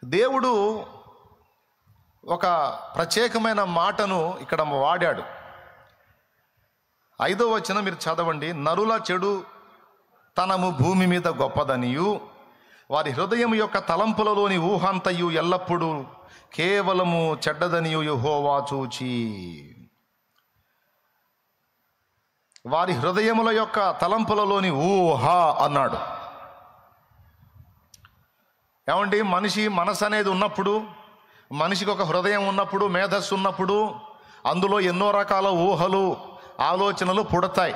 దేవుడు ఒక ప్రత్యేకమైన మాటను ఇక్కడ వాడాడు. 5వ వచనం మీరు చదవండి. నరుల చెడు తనము భూమి మీద గొప్పదనియు వారి హృదయం యొక్క తలంపులలోని ఊహంతయు ఎల్లప్పుడూ కేవలము చెడ్డదనియు యెహోవా చూచి. వారి హృదయముల యొక్క తలంపులలోని ఊహ అన్నాడు. ఏమండి, మనసు అనేది ఉన్నప్పుడు, మనిషికి ఒక హృదయం ఉన్నప్పుడు, మేధస్సు ఉన్నప్పుడు అందులో ఎన్నో రకాల ఊహలు ఆలోచనలు పుడతాయి.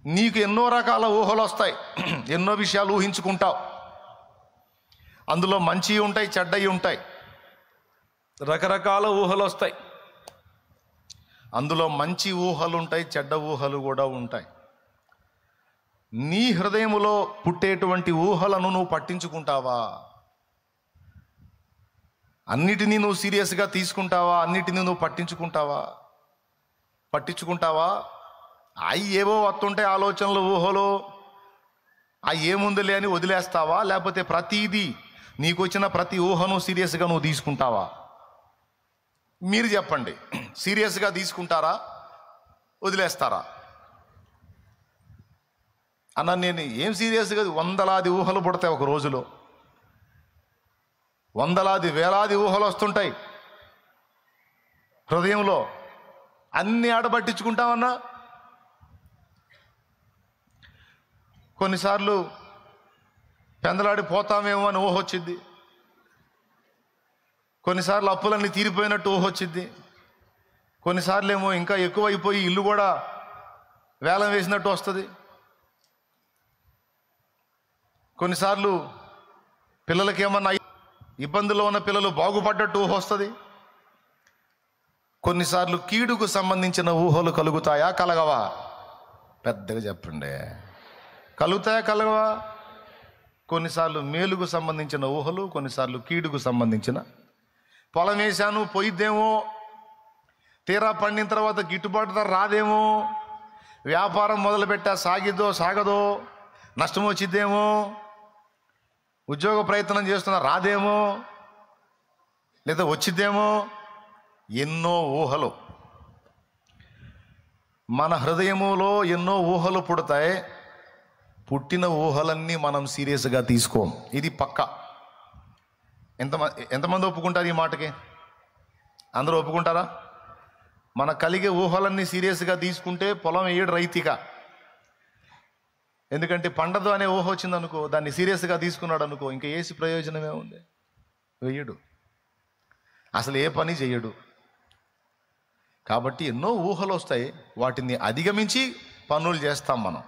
నీకు ఎన్నో రకాల ఊహలు వస్తాయి, ఎన్నో విషయాలు ఊహించుకుంటావు. అందులో మంచి ఉంటాయి, చెడ్డవి ఉంటాయి, రకరకాల ఊహలు వస్తాయి. అందులో మంచి ఊహలు ఉంటాయి, చెడ్డ ఊహలు కూడా ఉంటాయి. నీ హృదయములో పుట్టేటువంటి ఊహలను నువ్వు పట్టించుకుంటావా? అన్నిటినీ నువ్వు సీరియస్గా తీసుకుంటావా? అన్నిటినీ నువ్వు పట్టించుకుంటావా? అవి ఏవో వస్తుంటాయి ఆలోచనలు, ఊహలు, అవి ఏముందిలే అని వదిలేస్తావా? లేకపోతే ప్రతిదీ నీకు వచ్చిన ప్రతి ఊహను సీరియస్గా నువ్వు తీసుకుంటావా? మీరు చెప్పండి, సీరియస్గా తీసుకుంటారా, వదిలేస్తారా? అన్న నేను ఏం సీరియస్గా, వందలాది ఊహలు పుడతాయి ఒక రోజులో, వందలాది వేలాది ఊహలు వస్తుంటాయి హృదయంలో. అన్ని ఆడబట్టించుకుంటామన్నా. కొన్నిసార్లు పెందలాడి పోతామేమో అని ఊహ వచ్చింది, కొన్నిసార్లు అప్పులన్నీ తీరిపోయినట్టు ఊహ వచ్చింది, కొన్నిసార్లు ఏమో ఇంకా ఎక్కువైపోయి ఇల్లు కూడా వేలం వేసినట్టు వస్తుంది, కొన్నిసార్లు పిల్లలకి ఏమన్నా ఇబ్బందుల్లో ఉన్న పిల్లలు బాగుపడ్డట్టు ఊహ వస్తుంది, కొన్నిసార్లు కీడుకు సంబంధించిన ఊహలు కలుగుతాయా, కలగవా? పెద్దగా చెప్పండి, కలుగుతాయా, కలగవా? కొన్నిసార్లు మేలుకు సంబంధించిన ఊహలు, కొన్నిసార్లు కీడుకు సంబంధించిన. పొలం వేసాను పోయిద్దేమో, తీరా పండిన తర్వాత గిట్టుబాటు ధర రాదేమో, వ్యాపారం మొదలుపెట్టా సాగదో, నష్టం వచ్చిద్దేమో, ఉద్యోగ ప్రయత్నం చేస్తున్నా రాదేమో, లేదా వచ్చిద్దేమో, ఎన్నో ఊహలు. మన హృదయములో ఎన్నో ఊహలు పుడతాయి. పుట్టిన ఊహలన్నీ మనం సీరియస్గా తీసుకోం, ఇది పక్కా. ఎంతమంది ఒప్పుకుంటారు ఈ మాటకి? అందరూ ఒప్పుకుంటారా? మన కలిగే ఊహలన్నీ సీరియస్గా తీసుకుంటే పొలం వేయడు రైతిగా. ఎందుకంటే పండదు అనే ఊహ వచ్చింది అనుకో, దాన్ని సీరియస్గా తీసుకున్నాడు అనుకో, ఇంకా ఏసి ప్రయోజనమే ఉంది? వేయడు, అసలు ఏ పని చేయడు. కాబట్టి ఎన్నో ఊహలు వస్తాయి, వాటిని అధిగమించి పనులు చేస్తాం మనం.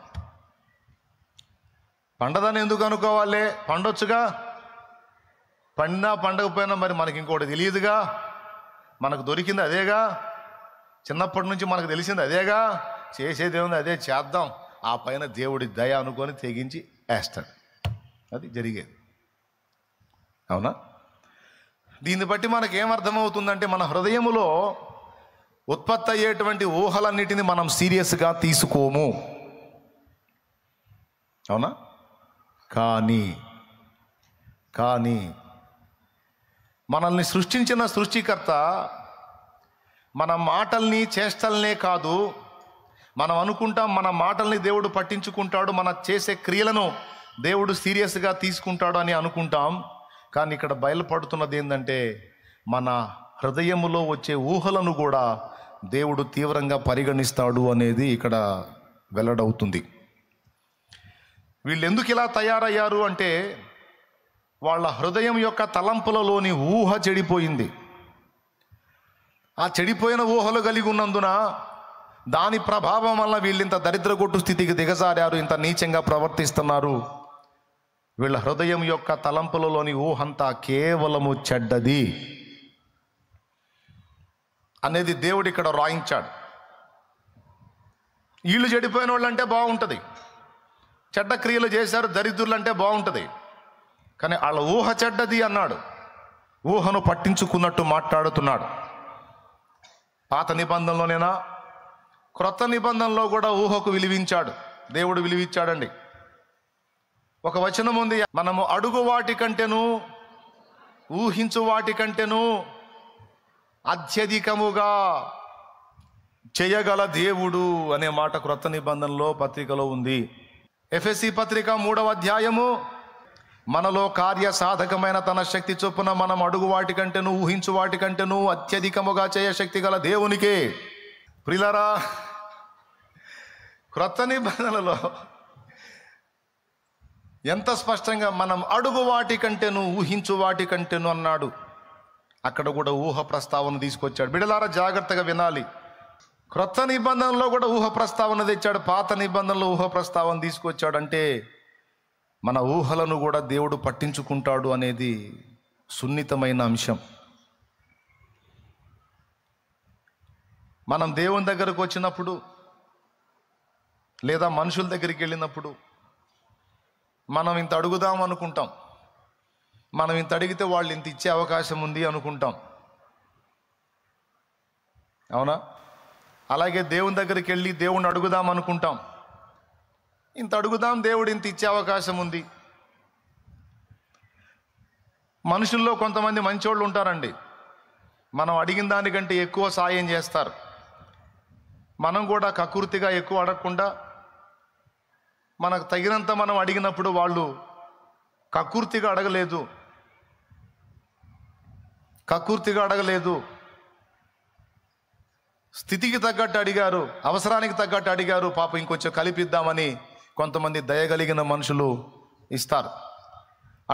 పండదని ఎందుకు అనుకోవాలి? పండొచ్చుగా. పండినా పండకపోయినా మరి మనకి ఇంకోటి తెలియదుగా, మనకు దొరికింది అదేగా, చిన్నప్పటి నుంచి మనకు తెలిసింది అదేగా, చేసేదేముంది అదే చేద్దాం, ఆ పైన దేవుడి దయ అనుకొని తెగించి వేస్తాడు. అది జరిగేది, అవునా? దీన్ని బట్టి మనకేమర్థమవుతుందంటే, మన హృదయములో ఉత్పత్తి అయ్యేటువంటి ఊహలన్నిటిని మనం సీరియస్గా తీసుకోము, అవునా? కానీ మనల్ని సృష్టించిన సృష్టికర్త మన మాటల్ని, చేష్టల్నే కాదు, మనం అనుకుంటాం మన మాటల్ని దేవుడు పట్టించుకుంటాడు, మన చేసే క్రియలను దేవుడు సీరియస్గా తీసుకుంటాడు అని అనుకుంటాం. కానీ ఇక్కడ బయలుపడుతున్నది ఏంటంటే, మన హృదయములో వచ్చే ఊహలను కూడా దేవుడు తీవ్రంగా పరిగణిస్తాడు అనేది ఇక్కడ వెల్లడవుతుంది. వీళ్ళు ఎందుకు ఇలా తయారయ్యారు అంటే, వాళ్ళ హృదయం యొక్క తలంపులలోని ఊహ చెడిపోయింది. ఆ చెడిపోయిన ఊహలు కలిగి ఉన్నందున దాని ప్రభావం వల్ల వీళ్ళింత దరిద్రగొట్టు స్థితికి దిగజారారు, ఇంత నీచంగా ప్రవర్తిస్తున్నారు. వీళ్ళ హృదయం యొక్క తలంపులలోని ఊహంతా కేవలము చెడ్డది అనేది దేవుడు ఇక్కడ రాయించాడు. వీళ్ళు చెడిపోయిన వాళ్ళు అంటే బాగుంటుంది, చెడ్డ క్రియలు చేశారు దరిద్రులు అంటే బాగుంటుంది, కానీ వాళ్ళ ఊహ చెడ్డది అన్నాడు. ఊహను పట్టించుకున్నట్టు మాట్లాడుతున్నాడు. పాత నిబంధనలోనేనా, క్రొత్త నిబంధనలో కూడా ఊహకు విలువించాడు దేవుడు, విలువిచ్చాడండి. ఒక వచనం ఉంది, మనము అడుగు వాటి కంటేను ఊహించు వాటి కంటేను అత్యధికముగా చేయగల దేవుడు అనే మాట క్రొత్త నిబంధనలో పత్రికలో ఉంది. ఎఫెసీ పత్రిక 3వ అధ్యాయము, మనలో కార్య సాధకమైన తన శక్తి చొప్పున మనం అడుగు వాటి కంటేను ఊహించు వాటి కంటేను అత్యధికముగా చేయ శక్తి గల దేవునికే. ప్రియులారా, క్రొత్త నిబంధనలో ఎంత స్పష్టంగా మనం అడుగు వాటి కంటేను ఊహించు వాటి కంటేను అన్నాడు. అక్కడ కూడా ఊహ ప్రస్తావన తీసుకొచ్చాడు. బిడ్డలారా, జాగ్రత్తగా వినాలి. క్రొత్త నిబంధనలో కూడా ఊహ ప్రస్తావన తెచ్చాడు, పాత నిబంధనలో ఊహ ప్రస్తావన తీసుకొచ్చాడు. అంటే మన ఊహలను కూడా దేవుడు పట్టించుకుంటాడు అనేది సున్నితమైన అంశం. మనం దేవుని దగ్గరకు వచ్చినప్పుడు లేదా మనుషుల దగ్గరికి వెళ్ళినప్పుడు మనం ఇంత అడుగుదాం అనుకుంటాం, మనం ఇంత అడిగితే వాళ్ళు ఇంత ఇచ్చే అవకాశం ఉంది అనుకుంటాం, అవునా? అలాగే దేవుని దగ్గరికి వెళ్ళి దేవుణ్ణి అడుగుదాం అనుకుంటాం, ఇంత అడుగుదాం, దేవుడు ఇంత ఇచ్చే అవకాశం ఉంది. మనుషుల్లో కొంతమంది మంచోళ్ళు ఉంటారండి, మనం అడిగిన దానికంటే ఎక్కువ సాయం చేస్తారు. మనం కూడా కకృతిగా ఎక్కువ అడగకుండా మనకు తగినంత మనం అడిగినప్పుడు వాళ్ళు కకృతిగా అడగలేదు, స్థితికి తగ్గట్టు అడిగారు, అవసరానికి తగ్గట్టు అడిగారు. పాపం ఇంకొంచెం కలిపిద్దామని కొంతమంది దయగలిగిన మనుషులు ఇస్తారు.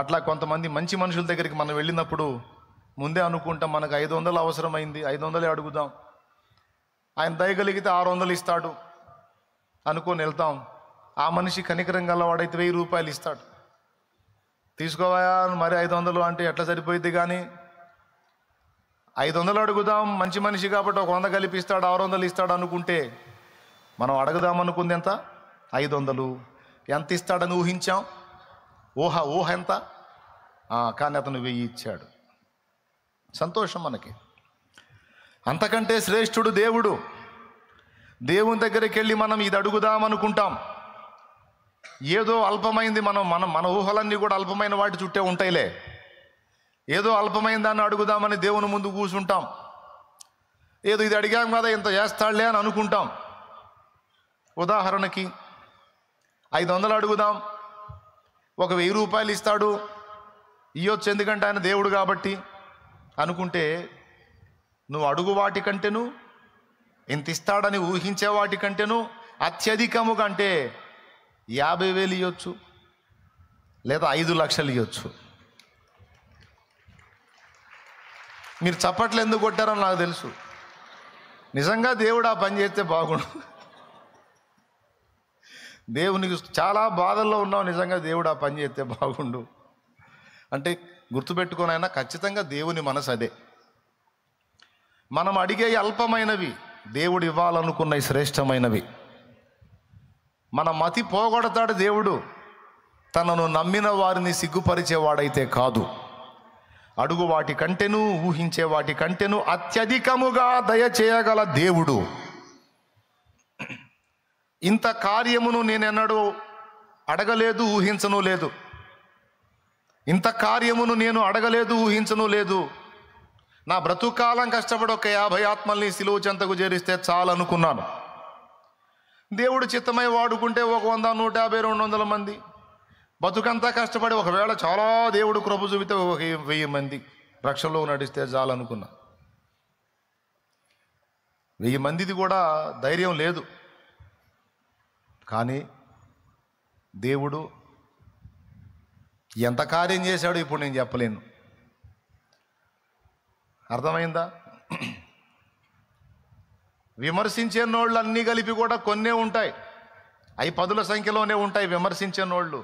అట్లా కొంతమంది మంచి మనుషుల దగ్గరికి మనం వెళ్ళినప్పుడు ముందే అనుకుంటాం, మనకు 500 అవసరమైంది, 500 అడుగుదాం, ఆయన దయగలిగితే 600 ఇస్తాడు అనుకొని వెళ్తాం. ఆ మనిషి కనికరం గలవాడైతే 1000 రూపాయలు ఇస్తాడు. తీసుకోవా మరి 500 అంటే ఎట్లా సరిపోయింది? కానీ 500 అడుగుదాం, మంచి మనిషి కాబట్టి ఒక 100 కలిపిస్తాడు, 600 ఇస్తాడు అనుకుంటే మనం అడుగుదాం అనుకుంది ఎంత? 500. ఎంత ఇస్తాడని ఊహించాం, ఊహ ఎంత? కానీ అతను 1000 ఇచ్చాడు. సంతోషం మనకి. అంతకంటే శ్రేష్ఠుడు దేవుడు. దేవుని దగ్గరికి వెళ్ళి మనం ఇది అడుగుదాం అనుకుంటాం, ఏదో అల్పమైంది, మన ఊహలన్నీ కూడా అల్పమైన వాటి చుట్టే ఉంటాయిలే, ఏదో అల్పమైన దాన్ని అడుగుదామని దేవుని ముందు కూర్చుంటాం. ఏదో ఇది అడిగాం కదా ఇంత చేస్తాడులే అని అనుకుంటాం. ఉదాహరణకి 500 అడుగుదాం, ఒక 1000 రూపాయలు ఇస్తాడు, ఇవ్వచ్చు ఎందుకంటే ఆయన దేవుడు కాబట్టి అనుకుంటే, నువ్వు అడుగు వాటి కంటేను ఇంత ఇస్తాడని ఊహించే వాటి కంటేను అత్యధికముగా అంటే 50,000 ఇవ్వచ్చు, లేదా 5 లక్షలు ఇవ్వచ్చు. మీరు చప్పట్లు ఎందుకు కొట్టారని నాకు తెలుసు. నిజంగా దేవుడు ఆ పని చేస్తే బాగుండు. దేవునికి చాలా బాధల్లో ఉన్నావు, నిజంగా దేవుడు ఆ పని చేస్తే బాగుండు అంటే గుర్తుపెట్టుకోనైనా ఖచ్చితంగా దేవుని మనసు అదే. మనం అడిగే అల్పమైనవి దేవుడు ఇవ్వాలనుకున్నవి శ్రేష్టమైనవి. మన మతి పోగొడతాడు దేవుడు, తనను నమ్మిన వారిని సిగ్గుపరిచేవాడైతే కాదు. అడుగు వాటి కంటేను ఊహించే వాటి కంటేను అత్యధికముగా దయచేయగల దేవుడు. ఇంత కార్యమును నేనెన్నడూ అడగలేదు, ఊహించను లేదు. ఇంత కార్యమును నేను అడగలేదు, ఊహించను లేదు. నా బ్రతుకాలం కష్టపడి ఒక 50 ఆత్మల్ని సిలువ చెంతకు చేరిస్తే చాలు అనుకున్నాను. దేవుడు చిత్తమై వాడుకుంటే ఒక 100, 150, 200 మంది, బతుకంతా కష్టపడి ఒకవేళ చాలా దేవుడు కృప చూపితే ఒక 1000 మంది రక్షణలో నడిస్తే చాలు అనుకున్నా. 1000 మందిది కూడా ధైర్యం లేదు. కానీ దేవుడు ఎంత కార్యం చేశాడో ఇప్పుడు నేను చెప్పలేను. అర్థమైందా? విమర్శించే నోళ్ళు అన్నీ కలిపి కూడా కొన్నే ఉంటాయి, అవి 10ల సంఖ్యలోనే ఉంటాయి విమర్శించే నోళ్ళు.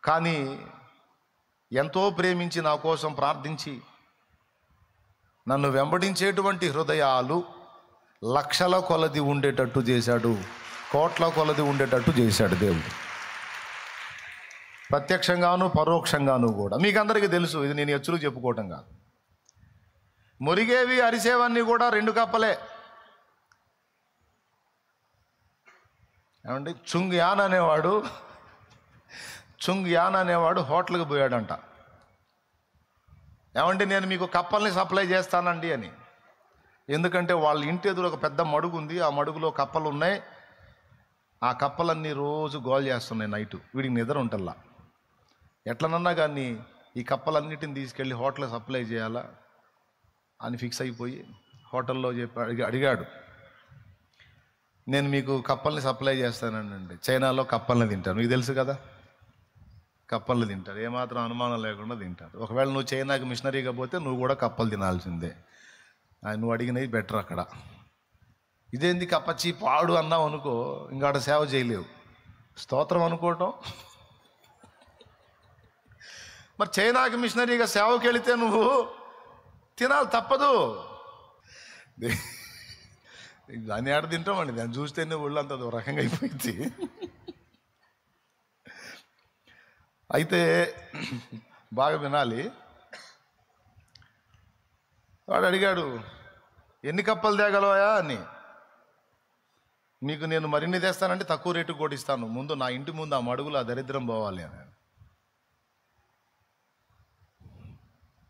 కానీ ఎంతో ప్రేమించి నా కోసం ప్రార్థించి నన్ను వెంబడించేటువంటి హృదయాలు లక్షల కొలది ఉండేటట్టు చేశాడు, కోట్ల కొలది ఉండేటట్టు చేశాడు దేవుడు. ప్రత్యక్షంగాను పరోక్షంగాను కూడా. మీకు అందరికీ తెలుసు, ఇది నేను ఎచ్చులు చెప్పుకోవటం కాదు. మురిగేవి అరిసేవన్నీ కూడా 2 కప్పలే. ఏమండి, చుంగ్యాన్ అనేవాడు చుంగ్ యాన్ అనేవాడు హోటల్కి పోయాడంట. ఏమంటే నేను మీకు కప్పల్ని సప్లై చేస్తానండి అని. ఎందుకంటే వాళ్ళ ఇంటి ఎదురు ఒక పెద్ద మడుగు ఉంది, ఆ మడుగులో కప్పలు ఉన్నాయి. ఆ కప్పలన్నీ రోజు గోల్ చేస్తున్నాయి నైటు. వీడికి నిద్ర ఉంటల్లా. ఎట్లనన్నా కానీ ఈ కప్పలన్నిటిని తీసుకెళ్ళి హోటల్కి సప్లై చేయాలా అని ఫిక్స్ అయిపోయి హోటల్లో అడిగాడు, నేను మీకు కప్పల్ని సప్లై చేస్తానండి. చైనాలో కప్పల్ని తింటారు, మీకు తెలుసు కదా, కప్పల్ని తింటారు, ఏమాత్రం అనుమానం లేకుండా తింటారు. ఒకవేళ నువ్వు చైనాకి మిషనరీగా పోతే నువ్వు కూడా కప్పలు తినాల్సిందే. నువ్వు అడిగినవి బెటర్ అక్కడ. ఇదేంది కప్పచ్చి పాడు అన్నావు అనుకో, ఇంకాడ సేవ చేయలేవు. స్తోత్రం అనుకోవటం. మరి చైనాకి మిషనరీగా సేవకి వెళితే నువ్వు తినాలి, తప్పదు. దాన్ని ఆడ తింటామండి, దాన్ని చూస్తేనే ఒళ్ళంతా ఒక రకంగా అయిపోయింది. అయితే బాగా వినాలి. వాడు అడిగాడు, ఎన్ని కప్పలు తేగలవా అని. మీకు నేను మరిన్ని తెస్తానంటే తక్కువ రేటు కూడా ఇస్తాను, ముందు నా ఇంటి ముందు ఆ మడుగులు ఆ దరిద్రం పోవాలి అని.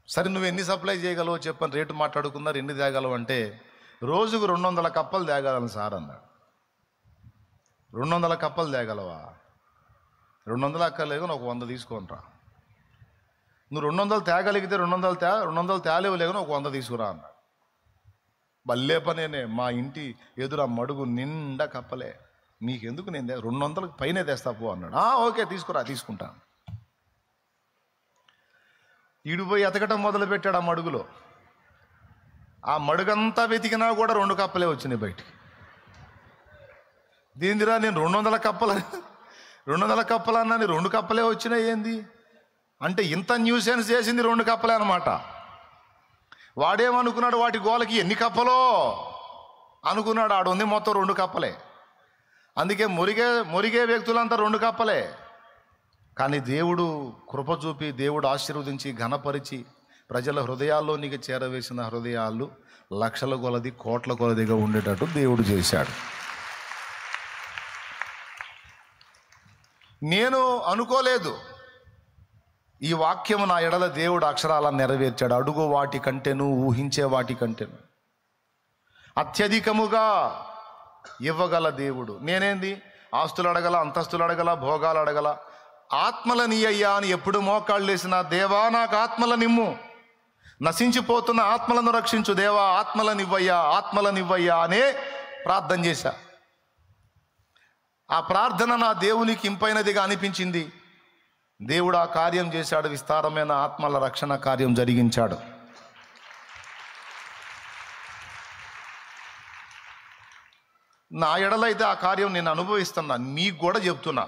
సరే నువ్వు ఎన్ని సప్లై చేయగలవో చెప్పని రేటు మాట్లాడుకున్నారు. ఎన్ని తేగలవు అంటే, రోజుకు 200 కప్పలు తేగలను సార్ అన్నాడు. 200 కప్పలు తేగలవా? 200 అక్కర్లేదు, ఒక 100 తీసుకోనరా. నువ్వు 200 తేగలిగితే 200 తేలేవు లేక ఒక 100 తీసుకురా అన్నాడు. భలే పనేనే, మా ఇంటి ఎదురు ఆ మడుగు నిండా కప్పలే, నీకెందుకు, నేను 200 పైనే తెస్తా పో అన్నాడు. ఓకే తీసుకురా, తీసుకుంటాను. ఈడిపోయి ఎతకటం మొదలుపెట్టాడు ఆ మడుగులో. ఆ మడుగంతా వెతికినా కూడా 2 కప్పలే వచ్చినాయి బయటికి. దీనిరా నేను 200 కప్పలు అన్నాను, 2 కప్పలే వచ్చినాయి ఏంది అంటే, ఇంత న్యూసెన్స్ చేసింది 2 కప్పలే అనమాట. వాడేమనుకున్నాడు, వాటి గోలకి ఎన్ని కప్పలో అనుకున్నాడు. ఆడుంది మొత్తం 2 కప్పలే. అందుకే మురిగే వ్యక్తులంతా 2 కప్పలే. కానీ దేవుడు కృప చూపి, దేవుడు ఆశీర్వదించి ఘనపరిచి ప్రజల హృదయాల్లోనికి చేరవేసిన హృదయాలు లక్షల కొలది కోట్ల కొలదిగా ఉండేటట్టు దేవుడు చేశాడు. నేను అనుకోలేదు ఈ వాక్యము నా ఎడల దేవుడు అక్షరాలను నెరవేర్చాడు. అడుగు వాటి కంటేను, ఊహించే వాటి కంటేను అత్యధికముగా ఇవ్వగల దేవుడు. నేనేంది ఆస్తులు అడగల, అంతస్తులు అడగల, భోగాలు అడగల, ఆత్మలని అయ్యా అని ఎప్పుడు మోకాళ్ళు వేసిన, దేవా నాకు ఆత్మలనిమ్ము, నశించిపోతున్న ఆత్మలను రక్షించు దేవా, ఆత్మలనివ్వయ్యా అనే ప్రార్థన చేశా. ఆ ప్రార్థన నా దేవునికి ఇంపైనదిగా అనిపించింది. దేవుడు ఆ కార్యం చేశాడు. విస్తారమైన ఆత్మల రక్షణ కార్యం జరిగించాడు. నా ఎడలైతే ఆ కార్యం నేను అనుభవిస్తున్నా. మీకు కూడా చెప్తున్నా,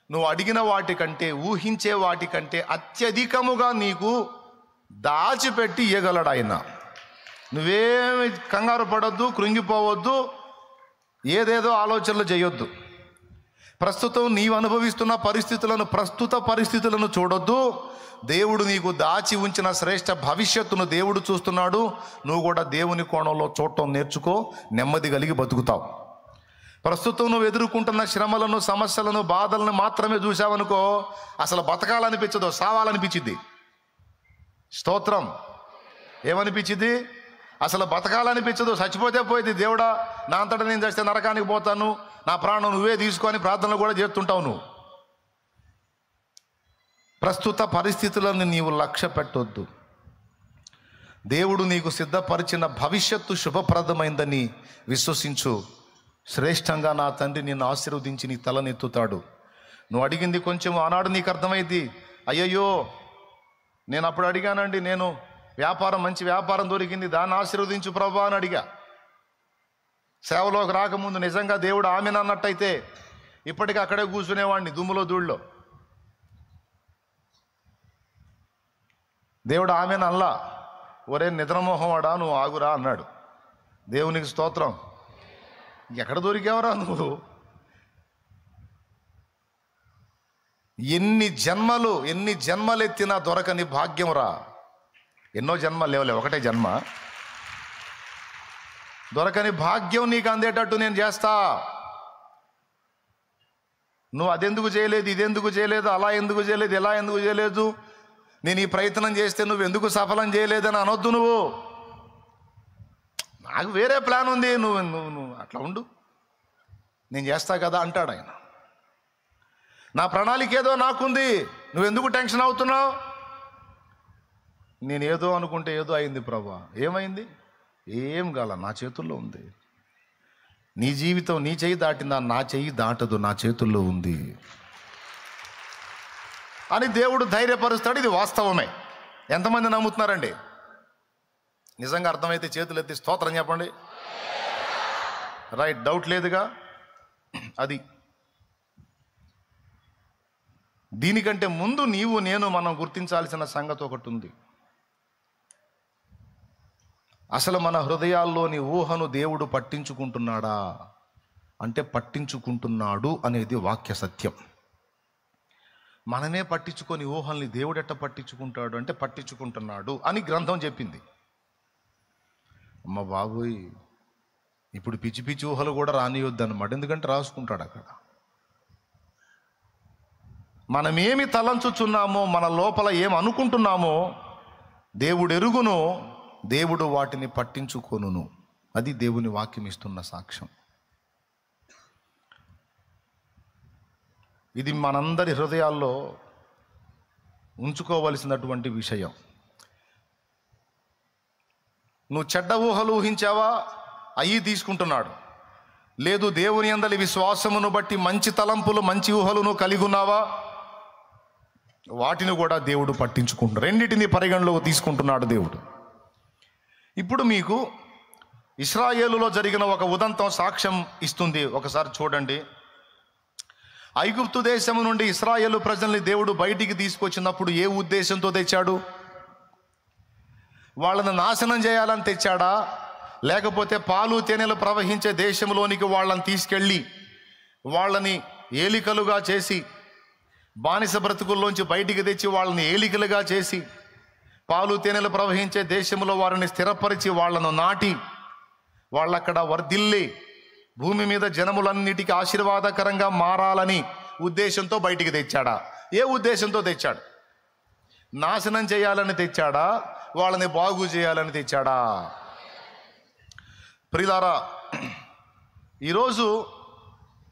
నువ్వు అడిగిన వాటికంటే, ఊహించే వాటికంటే అత్యధికముగా నీకు దాచిపెట్టి ఇయ్యగలడు ఆయన. నువ్వేమి కంగారు పడొద్దు, కృంగిపోవద్దు, ఏదేదో ఆలోచనలు చేయొద్దు. ప్రస్తుతం నీవు అనుభవిస్తున్న ప్రస్తుత పరిస్థితులను చూడొద్దు. దేవుడు నీకు దాచి ఉంచిన శ్రేష్ఠ భవిష్యత్తును దేవుడు చూస్తున్నాడు. నువ్వు కూడా దేవుని కోణంలో చూడటం నేర్చుకో, నెమ్మది కలిగి బతుకుతావు. ప్రస్తుతం నువ్వు ఎదుర్కొంటున్న శ్రమలను, సమస్యలను, బాధలను మాత్రమే చూసావనుకో, అసలు బతకాలనిపించదు, సావాలనిపించింది. స్తోత్రం. ఏమనిపించింది? అసలు బతకాలనిపించదు, చచ్చిపోతే పోయింది. దేవుడా నా అంతటా నేను చేస్తే నరకానికి పోతాను, నా ప్రాణం నువ్వే తీసుకొని ప్రార్థనలు కూడా చేస్తుంటావు. నువ్వు ప్రస్తుత పరిస్థితులను నీవు లక్ష్య పెట్టొద్దు. దేవుడు నీకు సిద్ధపరిచిన భవిష్యత్తు శుభప్రదమైందని విశ్వసించు. శ్రేష్టంగా నా తండ్రి నిన్ను ఆశీర్వదించి నీ తలనెత్తుతాడు. నువ్వు అడిగింది కొంచెం ఆనాడు నీకు అర్థమైంది. అయ్యయ్యో నేను అప్పుడు అడిగానండి, నేను మంచి వ్యాపారం దొరికింది, దాన్ని ఆశీర్వదించు ప్రభా అని అడిగా. సేవలోకి రాకముందు నిజంగా దేవుడు ఆమెను అన్నట్టయితే ఇప్పటికీ అక్కడే కూర్చునేవాడిని, దుమ్ములో ధూళ్ళలో. దేవుడు ఆమెను అల్లా, ఒరే నిద్రమోహవాడా నువ్వు ఆగురా అన్నాడు. దేవునికి స్తోత్రం. ఎక్కడ దొరికేవరా నువ్వు? ఎన్ని జన్మలు ఎత్తినా దొరకని భాగ్యం రా. ఎన్నో జన్మలు లేవలే, ఒకటే జన్మ. దొరకని భాగ్యం నీకు అందేటట్టు నేను చేస్తా. నువ్వు అదెందుకు చేయలేదు, ఇదెందుకు చేయలేదు, అలా ఎందుకు చేయలేదు, ఇలా ఎందుకు చేయలేదు, నేను ఈ ప్రయత్నం చేస్తే నువ్వు ఎందుకు సఫలం చేయలేదని అనొద్దు. నువ్వు నాకు వేరే ప్లాన్ ఉంది, నువ్వు నువ్వు నువ్వు అట్లా ఉండు, నేను చేస్తా కదా అంటాడు ఆయన. నా ప్రణాళిక ఏదో నాకుంది, నువ్వెందుకు టెన్షన్ అవుతున్నావు? నేను ఏదో అనుకుంటే ఏదో అయింది ప్రభా. ఏమైంది? ఏం కాల, నా చేతుల్లో ఉంది. నీ జీవితం నీ చెయ్యి దాటిందా? నా చెయ్యి దాటదు, నా చేతుల్లో ఉంది అని దేవుడు ధైర్యపరుస్తాడు. ఇది వాస్తవమే. ఎంతమంది నమ్ముతున్నారండి? నిజంగా అర్థమైతే చేతులు ఎత్తి స్తోత్రం చెప్పండి. రైట్, డౌట్ లేదుగా. అది దీనికంటే ముందు నీవు నేను మనం గుర్తించాల్సిన సంగతి ఒకటి ఉంది. అసలు మన హృదయాల్లోని ఊహను దేవుడు పట్టించుకుంటున్నాడా అంటే పట్టించుకుంటున్నాడు అనేది వాక్య సత్యం. మనమే పట్టించుకొని ఊహల్ని దేవుడు ఎట్ట పట్టించుకుంటాడు అంటే పట్టించుకుంటున్నాడు అని గ్రంథం చెప్పింది. అమ్మ బాబోయ్, ఇప్పుడు పిచ్చి పిచ్చి ఊహలు కూడా రానియొద్దు అన్నమాట. ఎందుకంటే రాసుకుంటాడు అక్కడ. మనమేమి తలంచుచున్నామో, మన లోపల ఏం అనుకుంటున్నామో దేవుడు ఎరుగును, దేవుడు వాటిని పట్టించుకొనును. అది దేవుని వాక్యం ఇస్తున్న సాక్ష్యం. ఇది మనందరి హృదయాల్లో ఉంచుకోవలసినటువంటి విషయం. నువ్వు చెడ్డ ఊహలు ఊహించావా? అయ్యి తీసుకుంటున్నాడు. లేదు, దేవుని యందలి విశ్వాసమును బట్టి మంచి తలంపులు, మంచి ఊహలు నువ్వు కలిగి ఉన్నావా? వాటిని కూడా దేవుడు పట్టించుకుంటున్నాడు. రెండింటిని పరిగణలోకి తీసుకుంటున్నాడు దేవుడు. ఇప్పుడు మీకు ఇశ్రాయేలులో జరిగిన ఒక ఉదంతం సాక్ష్యం ఇస్తుంది. ఒకసారి చూడండి. ఐగుప్తు దేశము నుండి ఇశ్రాయేలు ప్రజల్ని దేవుడు బయటికి తీసుకొచ్చినప్పుడు ఏ ఉద్దేశంతో తెచ్చాడు? వాళ్ళని నాశనం చేయాలని తెచ్చాడా? లేకపోతే పాలు తేనెలు ప్రవహించే దేశంలోనికి వాళ్ళని తీసుకెళ్ళి వాళ్ళని ఏలికలుగా చేసి, బానిస బ్రతుకుల్లోంచి బయటికి తెచ్చి వాళ్ళని ఏలికలుగా చేసి, పాలు తేనెలు ప్రవహించే దేశంలో వారిని స్థిరపరిచి వాళ్ళను నాటి వాళ్ళక్కడ వర్ధిల్లి భూమి మీద జనములన్నిటికీ ఆశీర్వాదకరంగా మారాలని ఉద్దేశంతో బయటికి తెచ్చాడా? ఏ ఉద్దేశంతో తెచ్చాడు? నాశనం చేయాలని తెచ్చాడా? వాళ్ళని బాగు చేయాలని తెచ్చాడా? ప్రియులారా, ఈరోజు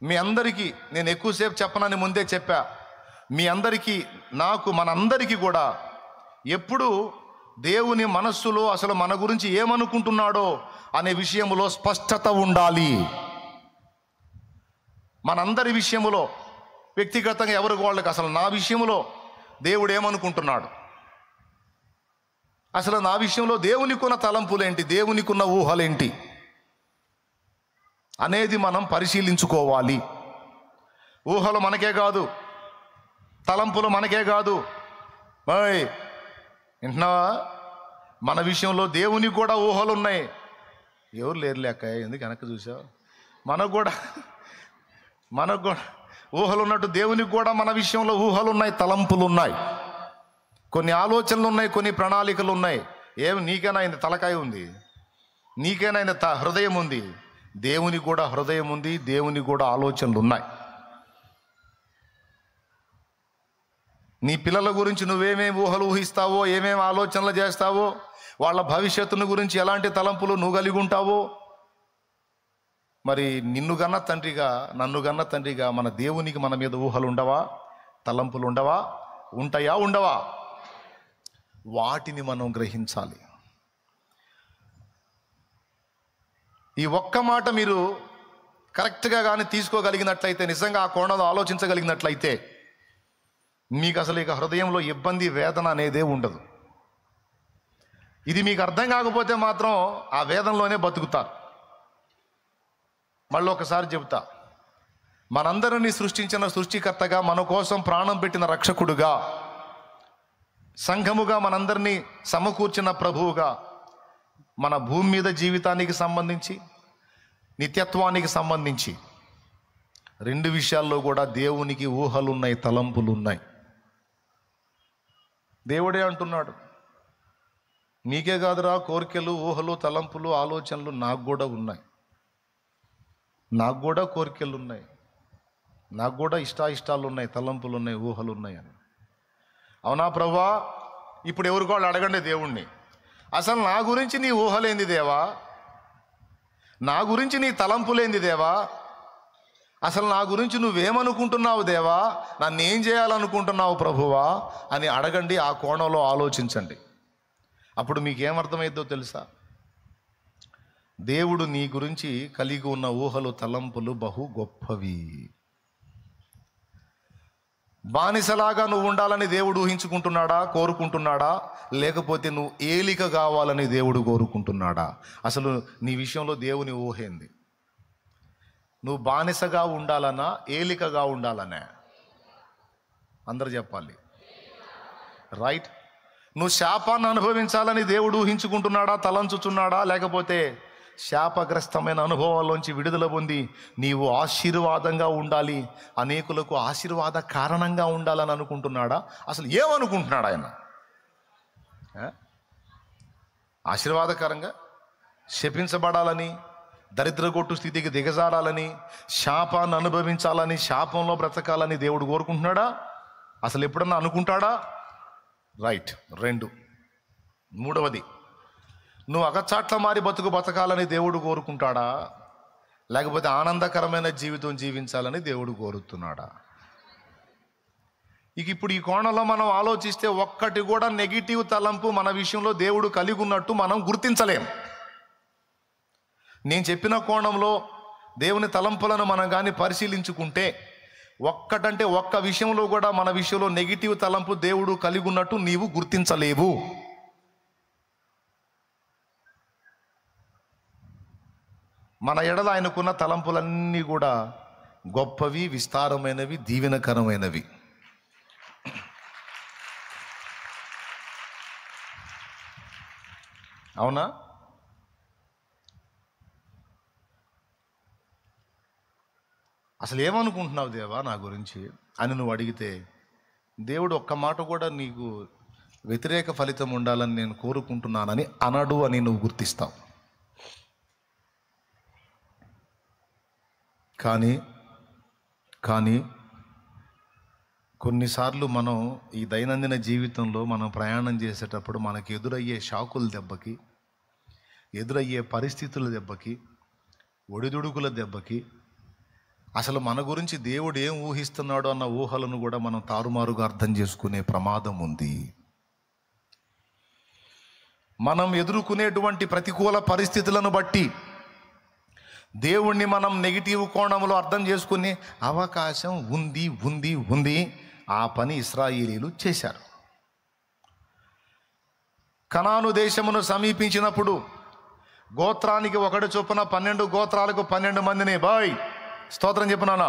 మీ అందరికీ నేను ఎక్కువసేపు చెప్పనని ముందే చెప్పా. మీ అందరికీ, నాకు, మనందరికీ కూడా ఎప్పుడు దేవుని మనస్సులో అసలు మన గురించి ఏమనుకుంటున్నాడో అనే విషయంలో స్పష్టత ఉండాలి. మనందరి విషయములో, వ్యక్తిగతంగా ఎవరికి వాళ్ళకి, అసలు నా విషయంలో దేవుడు ఏమనుకుంటున్నాడు, అసలు నా విషయంలో దేవునికున్న తలంపులేంటి, దేవునికున్న ఊహలేంటి అనేది మనం పరిశీలించుకోవాలి. ఊహలు మనకే కాదు, తలంపులు మనకే కాదు. వింటున్నావా? మన విషయంలో దేవునికి కూడా ఊహలు ఉన్నాయి. ఎవరు లేరు లేక ఎందుకు వెనక్కి చూసావు? మనకు కూడా ఊహలు ఉన్నట్టు దేవునికి కూడా మన విషయంలో ఊహలు ఉన్నాయి, తలంపులు ఉన్నాయి, కొన్ని ఆలోచనలు ఉన్నాయి, కొన్ని ప్రణాళికలు ఉన్నాయి. ఏమి నీకైనా ఆయన తలకాయ ఉంది, నీకైనా ఆయన హృదయం ఉంది. దేవునికి కూడా హృదయం ఉంది, దేవునికి కూడా ఆలోచనలు ఉన్నాయి. నీ పిల్లల గురించి నువ్వేమేమి ఊహలు ఊహిస్తావో, ఏమేమి ఆలోచనలు చేస్తావో, వాళ్ళ భవిష్యత్తును గురించి ఎలాంటి తలంపులు నువ్వు కలిగి ఉంటావో, మరి నిన్ను గన్న తండ్రిగా, నన్ను గన్న తండ్రిగా మన దేవునికి మన మీద ఊహలు ఉండవా? తలంపులు ఉండవా? ఉంటాయా? ఉండవా? వాటిని మనం గ్రహించాలి. ఈ ఒక్క మాట మీరు కరెక్ట్గా కానీ తీసుకోగలిగినట్లయితే, నిజంగా ఆ కోణంలో ఆలోచించగలిగినట్లయితే, మీకు అసలు ఇక హృదయంలో ఇబ్బంది, వేదన అనేదే ఉండదు. ఇది మీకు అర్థం కాకపోతే మాత్రం ఆ వేదనలోనే బతుకుతారు. మళ్ళీ ఒకసారి చెబుతా, మనందరినీ సృష్టించిన సృష్టికర్తగా, మన కోసం ప్రాణం పెట్టిన రక్షకుడుగా, సంఘముగా మనందరినీ సమకూర్చిన ప్రభువుగా, మన భూమి మీద జీవితానికి సంబంధించి, నిత్యత్వానికి సంబంధించి రెండు విషయాల్లో కూడా దేవునికి ఊహలున్నాయి, తలంపులున్నాయి. దేవుడే అంటున్నాడు, నీకే కాదురా కోరికలు, ఊహలు, తలంపులు, ఆలోచనలు నాకు కూడా ఉన్నాయి, నాకు కూడా కోరికలు ఉన్నాయి. నాకు కూడా ఇష్టాలు ఉన్నాయి, తలంపులు ఉన్నాయి, ఊహలు ఉన్నాయి అని. అవునా ప్రభువా? ఇప్పుడు ఎవరికి వాళ్ళు అడగండి దేవుణ్ణి, అసలు నా గురించి నీ ఊహలేంది దేవా, నా గురించి నీ తలంపులేంది దేవా, అసలు నా గురించి నువ్వేమనుకుంటున్నావు దేవా, నన్ను ఏం చేయాలనుకుంటున్నావు ప్రభువా అని అడగండి. ఆ కోణంలో ఆలోచించండి. అప్పుడు మీకేమర్థమైద్దో తెలుసా? దేవుడు నీ గురించి కలిగి ఉన్న ఊహలు, తలంపులు బహు గొప్పవి. బానిసలాగా నువ్వు ఉండాలని దేవుడు ఊహించుకుంటున్నాడా, కోరుకుంటున్నాడా? లేకపోతే నువ్వు ఏలిక కావాలని దేవుడు కోరుకుంటున్నాడా? అసలు నీ విషయంలో దేవుని ఊహేంది? నువ్వు బానిసగా ఉండాలనా, ఏలికగా ఉండాలనే? అందరు చెప్పాలి. రైట్? నువ్వు శాపాన్ని అనుభవించాలని దేవుడు ఊహించుకుంటున్నాడా, తలంచుచున్నాడా? లేకపోతే శాపగ్రస్తమైన అనుభవాల్లోంచి విడుదల పొంది నీవు ఆశీర్వాదంగా ఉండాలి, అనేకులకు ఆశీర్వాద కారణంగా ఉండాలని అనుకుంటున్నాడా? అసలు ఏమనుకుంటున్నాడు ఆయన? ఆశీర్వాదకరంగా శపించబడాలని, దరిద్రగొట్టు స్థితికి దిగజారాలని, శాపాన్ని అనుభవించాలని, శాపంలో బ్రతకాలని దేవుడు కోరుకుంటున్నాడా? అసలు ఎప్పుడన్నా అనుకుంటాడా? రైట్. 2, మూడవది, నువ్వు అగచాట్ల మారి బతకాలని దేవుడు కోరుకుంటాడా? లేకపోతే ఆనందకరమైన జీవితం జీవించాలని దేవుడు కోరుతున్నాడా? ఇప్పుడు ఈ కోణంలో మనం ఆలోచిస్తే ఒక్కటి కూడా నెగిటివ్ తలంపు మన విషయంలో దేవుడు కలిగి ఉన్నట్టు మనం గుర్తించలేం. నేను చెప్పిన కోణంలో దేవుని తలంపులను మనం కానీ పరిశీలించుకుంటే ఒక్కటంటే ఒక్క విషయంలో కూడా మన విషయంలో నెగిటివ్ తలంపు దేవుడు కలిగి ఉన్నట్టు నీవు గుర్తించలేవు. మన ఎడల ఆయనకున్న తలంపులన్నీ కూడా గొప్పవి, విస్తారమైనవి, దీవెనకరమైనవి. అవునా? అసలు ఏమనుకుంటున్నావు దేవా నా గురించి అని నువ్వు అడిగితే దేవుడు ఒక్క మాట కూడా నీకు వ్యతిరేక ఫలితం ఉండాలని నేను కోరుకుంటున్నానని అనడు అని నువ్వు గుర్తిస్తావు. కానీ కొన్నిసార్లు మనం ఈ దైనందిన జీవితంలో మనం ప్రయాణం చేసేటప్పుడు మనకు ఎదురయ్యే షాకుల దెబ్బకి, ఎదురయ్యే పరిస్థితుల దెబ్బకి, ఒడిదుడుకుల దెబ్బకి అసలు మన గురించి దేవుడు ఏం ఊహిస్తున్నాడో అన్న ఊహలను కూడా మనం తారుమారుగా అర్థం చేసుకునే ప్రమాదం ఉంది. మనం ఎదుర్కొనేటువంటి ప్రతికూల పరిస్థితులను బట్టి దేవుణ్ణి మనం నెగిటివ్ కోణంలో అర్థం చేసుకునే అవకాశం ఉంది. ఆ పని ఇశ్రాయేలీలు చేశారు. కనాను దేశమును సమీపించినప్పుడు గోత్రానికి ఒకటి చొప్పున 12 గోత్రాలకు 12 మందిని స్తోత్రం చెప్పినానా,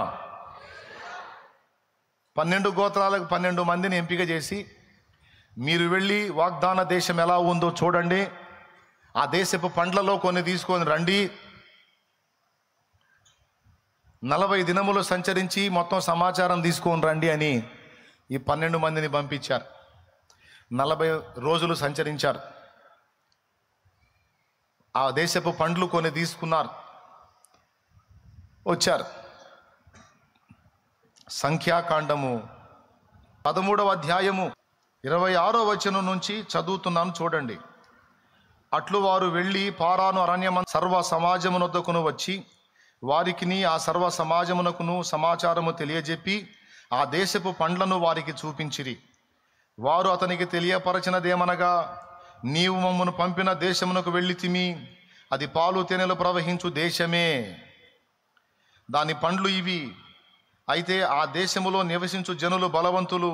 12 గోత్రాలకు 12 మందిని ఎంపిక చేసి మీరు వెళ్ళి వాగ్దాన దేశం ఎలా ఉందో చూడండి, ఆ దేశపు పండ్లలో కొన్ని తీసుకొని రండి, 40 దినములు సంచరించి మొత్తం సమాచారం తీసుకొని రండి అని ఈ 12 మందిని పంపించారు. 40 రోజులు సంచరించారు. ఆ దేశపు పండ్లు కొన్ని తీసుకున్నారు, వచ్చారు. సంఖ్యాకాండము 13వ అధ్యాయము 26వ వచనం నుంచి చదువుతున్నాను చూడండి. అట్లు వారు వెళ్ళి పారాను అరణ్యమ సర్వ సమాజమునొద్దకును వచ్చి వారికిని ఆ సర్వ సమాజమునకును సమాచారము తెలియజెప్పి ఆ దేశపు పండ్లను వారికి చూపించిరి. వారు అతనికి తెలియపరచినదేమనగా, నీవు మమ్మను పంపిన దేశమునకు వెళ్ళితిమి, అది పాలు తేనెలు ప్రవహించు దేశమే, దాని పండ్లు ఇవి. అయితే ఆ దేశములో నివసించు జనులు బలవంతులు,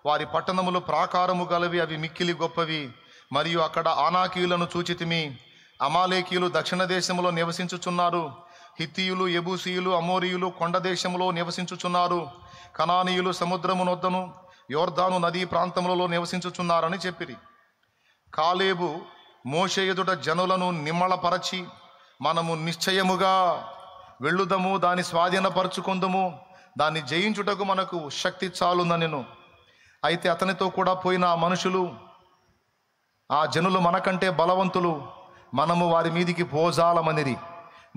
వారి పట్టణములు ప్రాకారము గలవి, అవి మిక్కిలి గొప్పవి. మరియు అక్కడ ఆనాకీయులను చూచితిమి. అమాలేకీయులు దక్షిణ దేశములో నివసించుచున్నారు, హిత్తీయులు, యెబూసీయులు, అమోరీయులు కొండ దేశములో నివసించుచున్నారు, కనానీయులు సముద్రమునొద్దను యోర్దాను నదీ ప్రాంతములలో నివసించుచున్నారని చెప్పిరి. కాలేబు మోషే ఎదుట జనులను నిమ్మళపరచి, మనము నిశ్చయముగా వెళ్ళుదము, దాన్ని స్వాధీనపరచుకుందము, దాన్ని జయించుటకు మనకు శక్తి చాలుననెను. అయితే అతనితో కూడా పోయిన ఆ మనుషులు, ఆ జనులు మనకంటే బలవంతులు, మనము వారి మీదికి పోజాలమనిరి.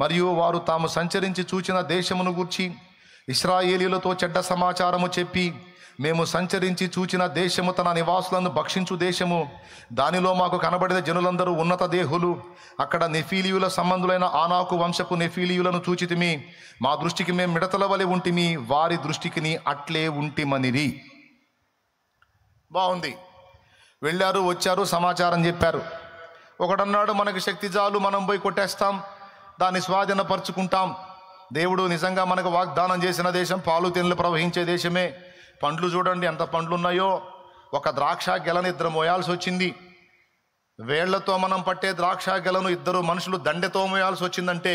మరియు వారు తాము సంచరించి చూచిన దేశమును గూర్చి ఇశ్రాయేలీయులతో చెడ్డ సమాచారము చెప్పి, మేము సంచరించి చూచిన దేశము తన నివాసులను భక్షించు దేశము, దానిలో మాకు కనబడిన జనులందరూ ఉన్నత దేహులు. అక్కడ నెఫీలీయుల సంబంధులైన ఆనాకు వంశపు నెఫీలీయులను చూచితిమి. మా దృష్టికి మేము మిడతల వలె ఉంటిమి, వారి దృష్టికి అట్లే ఉంటిమనిరి. బాగుంది. వెళ్ళారు, వచ్చారు, సమాచారం చెప్పారు. ఒకడన్నాడు, మనకు శక్తి చాలు, మనం పోయి కొట్టేస్తాం, దాన్ని స్వాధీనపరుచుకుంటాం. దేవుడు నిజంగా మనకు వాగ్దానం చేసిన దేశం పాలు తేనెలు ప్రవహించే దేశమే. పండ్లు చూడండి ఎంత పండ్లు ఉన్నాయో. ఒక ద్రాక్ష గెలను ఇద్దరు మోయాల్సి వచ్చింది. వేళ్లతో మనం పట్టే ద్రాక్ష గెలను ఇద్దరు మనుషులు దండెతో మోయాల్సి వచ్చిందంటే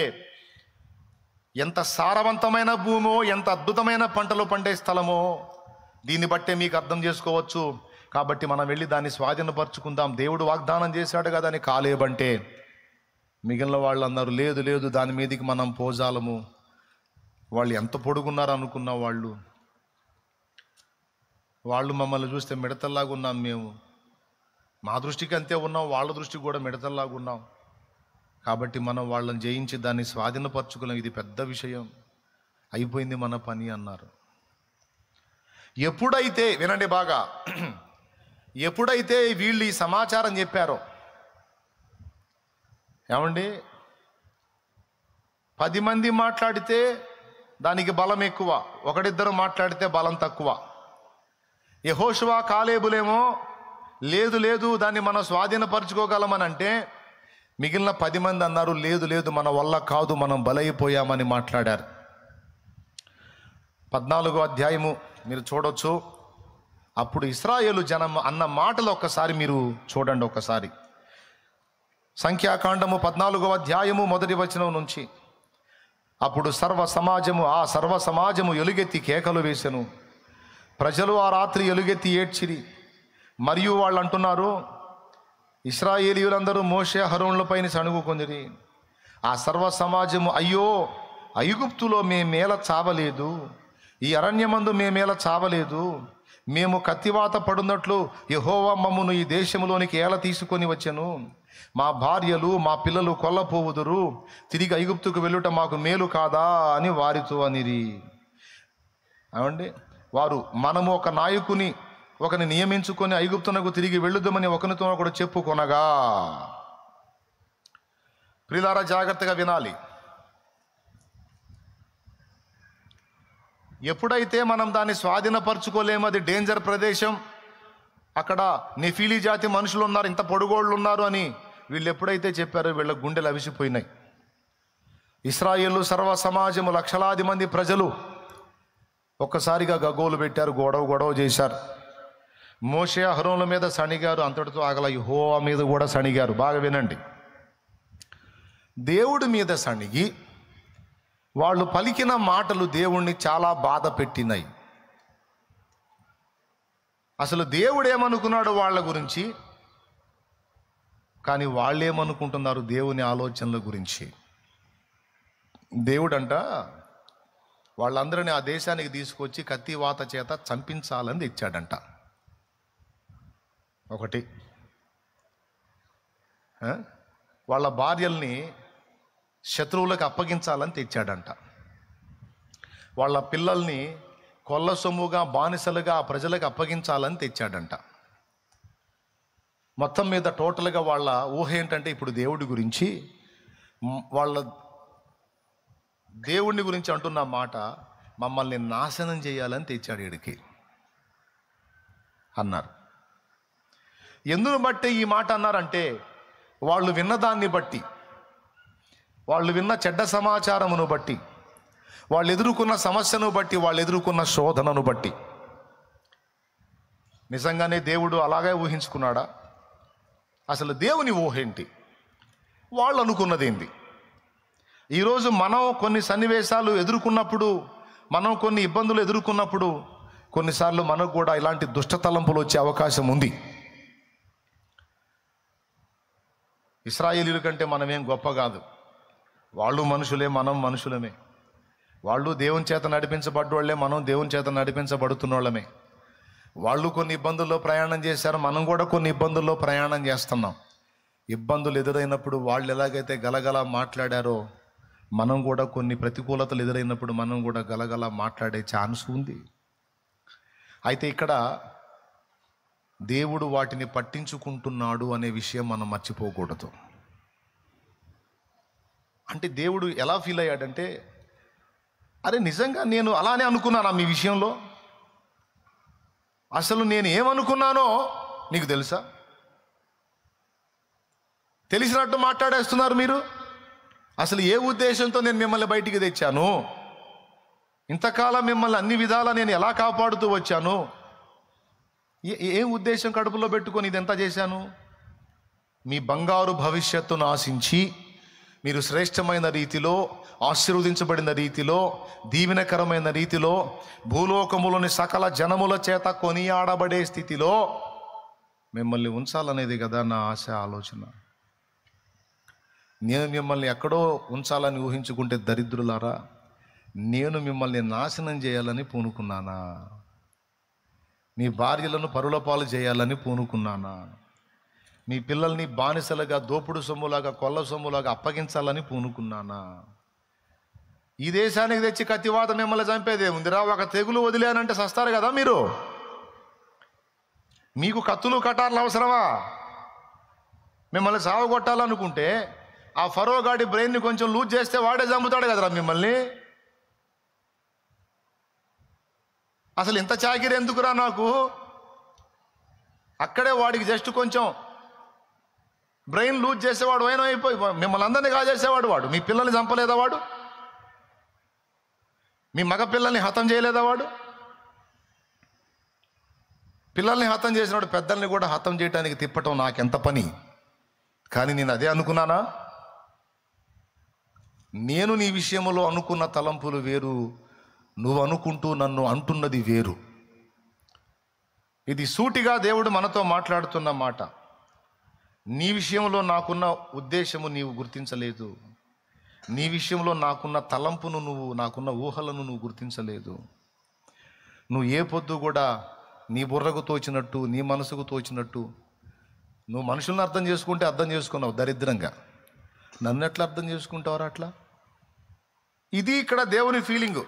ఎంత సారవంతమైన భూమో, ఎంత అద్భుతమైన పంటలు పండే స్థలమో దీన్ని బట్టే మీకు అర్థం చేసుకోవచ్చు. కాబట్టి మనం వెళ్ళి దాన్ని స్వాధీనపరుచుకుందాం. దేవుడు వాగ్దానం చేశాడు కదా అని కాలేబంటే మిగిలిన వాళ్ళు అన్నారు, లేదు లేదు, దాని మీదకి మనం పోజాలము. వాళ్ళు ఎంత పొడుగున్నారు అనుకున్న వాళ్ళు మమ్మల్ని చూస్తే మిడతల్లాగా ఉన్నాం. మేము మా దృష్టికి అంతే ఉన్నాం, వాళ్ళ దృష్టికి కూడా మిడతల్లాగా ఉన్నాం. కాబట్టి మనం వాళ్ళని జయించి దాన్ని స్వాధీనపరచుకున్నాం. ఇది పెద్ద విషయం, అయిపోయింది మన పని అన్నారు. ఎప్పుడైతే, వినండి బాగా, ఎప్పుడైతే వీళ్ళు ఈ సమాచారం చెప్పారో, ఏమండి, 10 మంది మాట్లాడితే దానికి బలం ఎక్కువ, ఒకడిద్దరు మాట్లాడితే బలం తక్కువ. యెహోషువ కాలేబులేమో లేదు లేదు దాన్ని మనం స్వాధీనపరచుకోగలమని అంటే, మిగిలిన 10 మంది అన్నారు లేదు లేదు మన వల్ల కాదు, మనం బలైపోయామని మాట్లాడారు. 14వ అధ్యాయము మీరు చూడొచ్చు. అప్పుడు ఇశ్రాయేలు జనం అన్న మాటలు ఒక్కసారి మీరు చూడండి. ఒకసారి సంఖ్యాకాండము 14వ అధ్యాయము 1వ వచనం నుంచి. అప్పుడు సర్వ సమాజము ఎలుగెత్తి కేకలు వేసెను. ప్రజలు ఆ రాత్రి ఎలుగెత్తి ఏడ్చిరి. మరియు వాళ్ళు అంటున్నారు, ఇశ్రాయేలీయులందరూ మోషే అహరోనులపైన సణుగుకొందిరి. ఆ సర్వ సమాజము, అయ్యో, ఐగుప్తులో మేమేల చావలేదు, ఈ అరణ్యమందు మేమేల చావలేదు. మేము కత్తివాత పడున్నట్లు యెహోవా మమ్మును ఈ దేశంలోనికి ఏల తీసుకొని వచ్చెను. మా భార్యలు మా పిల్లలు కొల్లపోవుదురు. తిరిగి ఐగుప్తుకు వెళ్ళుట మాకు మేలు కాదా అని వారితో అనిరి. అవండి, వారు మనము ఒక నాయకుని ఒకని నియమించుకొని ఐగుప్తునకు తిరిగి వెళ్ళుదామని ఒకరితో ఒకడు చెప్పుకొనగా. ప్రియులారా, జాగ్రత్తగా వినాలి. ఎప్పుడైతే మనం దాన్ని స్వాధీనపరచుకోలేము, అది డేంజర్ ప్రదేశం, అక్కడ నెఫీలీ జాతి మనుషులు ఉన్నారు, ఇంత పొడుగోళ్ళు ఉన్నారు అని వీళ్ళు ఎప్పుడైతే చెప్పారో వీళ్ళ గుండెలు అవిసిపోయినాయి. ఇశ్రాయేలు సర్వ సమాజము, లక్షలాది మంది ప్రజలు ఒక్కసారిగా గగ్గోలు పెట్టారు, గొడవ చేశారు. మోషే అహరోనుల మీద సణిగారు, అంతటితో ఆగల, యెహోవా మీద కూడా సణిగారు. బాగా వినండి. దేవుడి మీద సణిగి వాళ్ళు పలికిన మాటలు దేవుణ్ణి చాలా బాధ పెట్టినాయి. అసలు దేవుడు ఏమనుకున్నాడు వాళ్ళ గురించి, కానీ వాళ్ళు ఏమనుకుంటున్నారు దేవుని ఆలోచనల గురించి. దేవుడంట వాళ్ళందరినీ ఆ దేశానికి తీసుకొచ్చి కత్తివాత చేత చంపించాలని తెచ్చాడంట. ఒకటి, వాళ్ళ భార్యల్ని శత్రువులకు అప్పగించాలని తెచ్చాడంట. వాళ్ళ పిల్లల్ని కొల్ల సొమ్ముగా బానిసలుగా ఆ ప్రజలకు అప్పగించాలని తెచ్చాడంట. మొత్తం మీద టోటల్గా వాళ్ళ ఊహ ఏంటంటే, ఇప్పుడు దేవుడి గురించి, వాళ్ళ దేవుడిని గురించి అంటున్న మాట, మమ్మల్ని నాశనం చేయాలని తెచ్చాడు వీడికి అన్నారు. ఎందును బట్టి ఈ మాట అన్నారంటే, వాళ్ళు విన్నదాన్ని బట్టి, వాళ్ళు విన్న చెడ్డ సమాచారమును బట్టి, వాళ్ళు ఎదుర్కొన్న సమస్యను బట్టి, వాళ్ళు ఎదుర్కొన్న శోధనను బట్టి. నిజంగానే దేవుడు అలాగే ఊహించుకున్నాడా? అసలు దేవుని ఊహేంటి, వాళ్ళు అనుకున్నది ఏంటి? ఈరోజు మనం కొన్ని సన్నివేశాలు ఎదుర్కొన్నప్పుడు, మనం కొన్ని ఇబ్బందులు ఎదుర్కొన్నప్పుడు, కొన్నిసార్లు మనకు కూడా ఇలాంటి దుష్ట తలంపులు వచ్చే అవకాశం ఉంది. ఇశ్రాయేలీయుల కంటే మనమేం గొప్ప కాదు. వాళ్ళు మనుషులే, మనం మనుషులమే. వాళ్ళు దేవుని చేత నడిపించబడ్డోళ్లే, మనం దేవుని చేత నడిపించబడుతున్నోళ్ళమే. వాళ్ళు కొన్ని ఇబ్బందుల్లో ప్రయాణం చేశారు, మనం కూడా కొన్ని ఇబ్బందుల్లో ప్రయాణం చేస్తున్నాం. ఇబ్బందులు ఎదురైనప్పుడు వాళ్ళు ఎలాగైతే గలగల మాట్లాడారో మనం కూడా కొన్ని ప్రతికూలతలు ఎదురైనప్పుడు మనం కూడా గలగల మాట్లాడే ఛాన్స్ ఉంది. అయితే ఇక్కడ దేవుడు వాటిని పట్టించుకుంటున్నాడు అనే విషయం మనం మర్చిపోకూడదు. అంటే దేవుడు ఎలా ఫీల్ అయ్యాడంటే, అరే నిజంగా నేను అలానే అనుకున్నానా మీ విషయంలో? అసలు నేను ఏమనుకున్నానో నీకు తెలుసా? తెలిసినట్టు మాట్లాడేస్తున్నారు మీరు. అసలు ఏ ఉద్దేశంతో నేను మిమ్మల్ని బయటికి తెచ్చాను? ఇంతకాలం మిమ్మల్ని అన్ని విధాలా నేను ఎలా కాపాడుతూ వచ్చాను? ఏం ఉద్దేశం కడుపులో పెట్టుకొని ఇదంతా చేశాను? మీ బంగారు భవిష్యత్తును ఆశించి మీరు శ్రేష్టమైన రీతిలో, ఆశీర్వదించబడిన రీతిలో, దీవెనకరమైన రీతిలో, భూలోకములోని సకల జనముల చేత కొనియాడబడే స్థితిలో మిమ్మల్ని ఉంచాలనేది కదా నా ఆశ, ఆలోచన. నేను మిమ్మల్ని ఎక్కడో ఉంచాలని ఊహించుకుంటే దరిద్రులారా, నేను మిమ్మల్ని నాశనం చేయాలని పూనుకున్నానా? మీ భార్యలను పరుల పాలు చేయాలని పూనుకున్నానా? మీ పిల్లల్ని బానిసలుగా, దోపుడు సొమ్ములాగా, కొల్ల సొమ్ములాగా అప్పగించాలని పూనుకున్నానా? ఈ దేశానికి తెచ్చి కత్తివాత మిమ్మల్ని చంపేదే ఉందిరా. ఒక తెగులు వదిలేనంటే సస్తారు కదా మీరు. మీకు కత్తులు కటార్లు అవసరమా? మిమ్మల్ని సావగొట్టాలనుకుంటే ఆ ఫరో గాడి బ్రెయిన్ని కొంచెం లూజ్ చేస్తే వాడే చంపుతాడు కదరా మిమ్మల్ని. అసలు ఇంత చాకిరి ఎందుకురా నాకు? అక్కడే వాడికి జస్ట్ కొంచెం బ్రెయిన్ లూజ్ చేసేవాడు అయినా అయిపోయి మిమ్మల్ని అందరినీ కాజేసేవాడు వాడు. మీ పిల్లల్ని చంపలేదా వాడు? మీ మగ పిల్లల్ని హతం చేయలేదా వాడు? పిల్లల్ని హతం చేసినవాడు పెద్దల్ని కూడా హతం చేయడానికి తిప్పటం నాకెంత పని. కానీ నేను అదే అనుకున్నానా? నేను నీ విషయంలో అనుకున్న తలంపులు వేరు, నువ్వు అనుకుంటూ నన్ను అంటున్నది వేరు. ఇది సూటిగా దేవుడు మనతో మాట్లాడుతున్న మాట. నీ విషయంలో నాకున్న ఉద్దేశము నీవు గుర్తించలేదు. నీ విషయంలో నాకున్న తలంపును నువ్వు, నాకున్న ఊహలను నువ్వు గుర్తించలేదు. నువ్వు ఏ పొద్దు కూడా నీ బుర్రకు తోచినట్టు, నీ మనసుకు తోచినట్టు నువ్వు మనుషులను అర్థం చేసుకుంటే అర్థం చేసుకున్నావు దరిద్రంగా. నన్ను ఎట్లా అర్థం చేసుకుంటావురా అట్లా? ఇది ఇక్కడ దేవుని ఫీలింగు.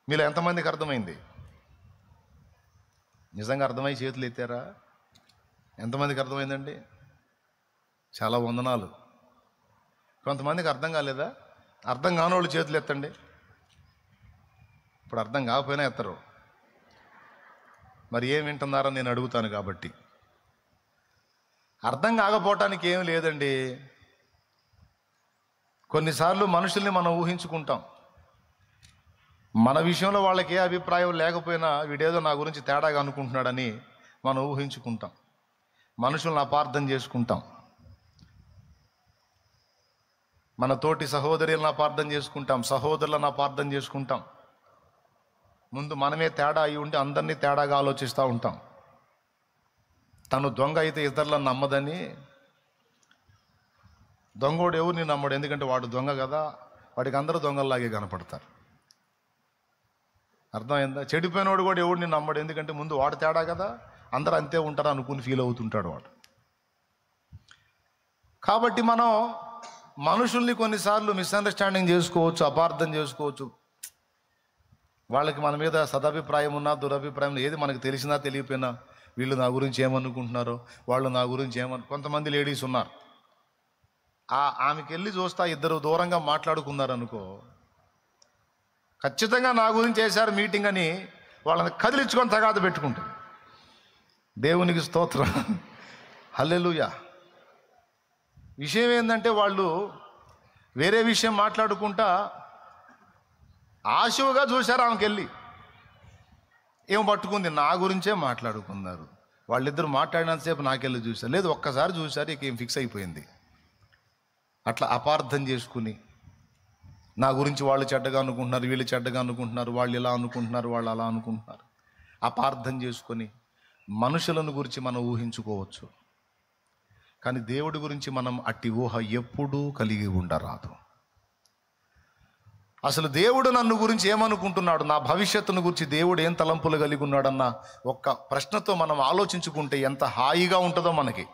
మీలో ఎంతమందికి అర్థమైంది? నిజంగా అర్థమై చేతులు ఎత్తారా? ఎంతమందికి అర్థమైందండి? చాలా వందనాలు. కొంతమందికి అర్థం కాలేదా? అర్థం కానోళ్ళు చేతులు ఎత్తండి. ఇప్పుడు అర్థం కాకపోయినా ఎత్తరు. మరి ఏం వింటున్నారని నేను అడుగుతాను. కాబట్టి అర్థం కాకపోవటానికి ఏం లేదండి. కొన్నిసార్లు మనుషుల్ని మనం ఊహించుకుంటాం. మన విషయంలో వాళ్ళకి ఏ అభిప్రాయం లేకపోయినా వీడేదో నా గురించి తేడాగా అనుకుంటున్నాడని మనం ఊహించుకుంటాం. మనుషులను అపార్థం చేసుకుంటాం. మన తోటి సహోదరులను అపార్థం చేసుకుంటాం, సహోదరులను అపార్థం చేసుకుంటాం. ముందు మనమే తేడా అయి ఉండి అందరినీ తేడాగా ఆలోచిస్తూ ఉంటాం. తను దొంగ అయితే ఇతరులను నమ్మదని, దొంగోడు ఎవరిని నమ్మడు, ఎందుకంటే వాడు దొంగ కదా, వాడికి అందరూ దొంగల్లాగే కనపడతారు. అర్థమైందా? చెడిపోయినోడు కూడా ఎవడిని నమ్మడు, ఎందుకంటే ముందు వాడు తేడా కదా, అందరూ అంతే ఉంటారు అనుకుని ఫీల్ అవుతుంటాడు వాడు. కాబట్టి మనం మనుషుల్ని కొన్నిసార్లు మిస్అండర్స్టాండింగ్ చేసుకోవచ్చు, అపార్థం చేసుకోవచ్చు. వాళ్ళకి మన మీద సదభిప్రాయం ఉన్నా దురభిప్రాయం ఏది మనకు తెలిసినా తెలియపోయినా వీళ్ళు నా గురించి ఏమనుకుంటున్నారో, వాళ్ళు నా గురించి కొంతమంది లేడీస్ ఉన్నారు, ఆమెకి వెళ్ళి చూస్తా ఇద్దరు దూరంగా మాట్లాడుకున్నారనుకో, ఖచ్చితంగా నా గురించి చేశారు మీటింగ్ అని వాళ్ళని కదిలించుకొని తగాదు పెట్టుకుంటారు. దేవునికి స్తోత్రం, హల్లెలూయా. విషయం ఏంటంటే వాళ్ళు వేరే విషయం మాట్లాడుకుంటా ఆశువుగా చూశారు. ఆమెకి వెళ్ళి ఏం పట్టుకుంది, నా గురించే మాట్లాడుకున్నారు. వాళ్ళిద్దరు మాట్లాడినంతసేపు నాకెళ్ళి చూశారు, లేదు ఒక్కసారి చూశారు, ఇక ఏం ఫిక్స్ అయిపోయింది. అట్లా అపార్థం చేసుకుని నా గురించి వాళ్ళు చెడ్డగా అనుకుంటున్నారు, వీళ్ళు చెడ్డగా అనుకుంటున్నారు, వాళ్ళు ఇలా అనుకుంటున్నారు, వాళ్ళు అలా అనుకుంటున్నారు. అపార్థం చేసుకొని మనుషులను గురించి మనం ఊహించుకోవచ్చు, కానీ దేవుడి గురించి మనం అట్టి ఊహ ఎప్పుడూ కలిగి ఉండరాదు. అసలు దేవుడు నన్ను గురించి ఏమనుకుంటున్నాడు, నా భవిష్యత్తును గురించి దేవుడు ఏం తలంపులు కలిగి ఉన్నాడన్న ఒక్క ప్రశ్నతో మనం ఆలోచించుకుంటే ఎంత హాయిగా ఉంటుందో మనకి.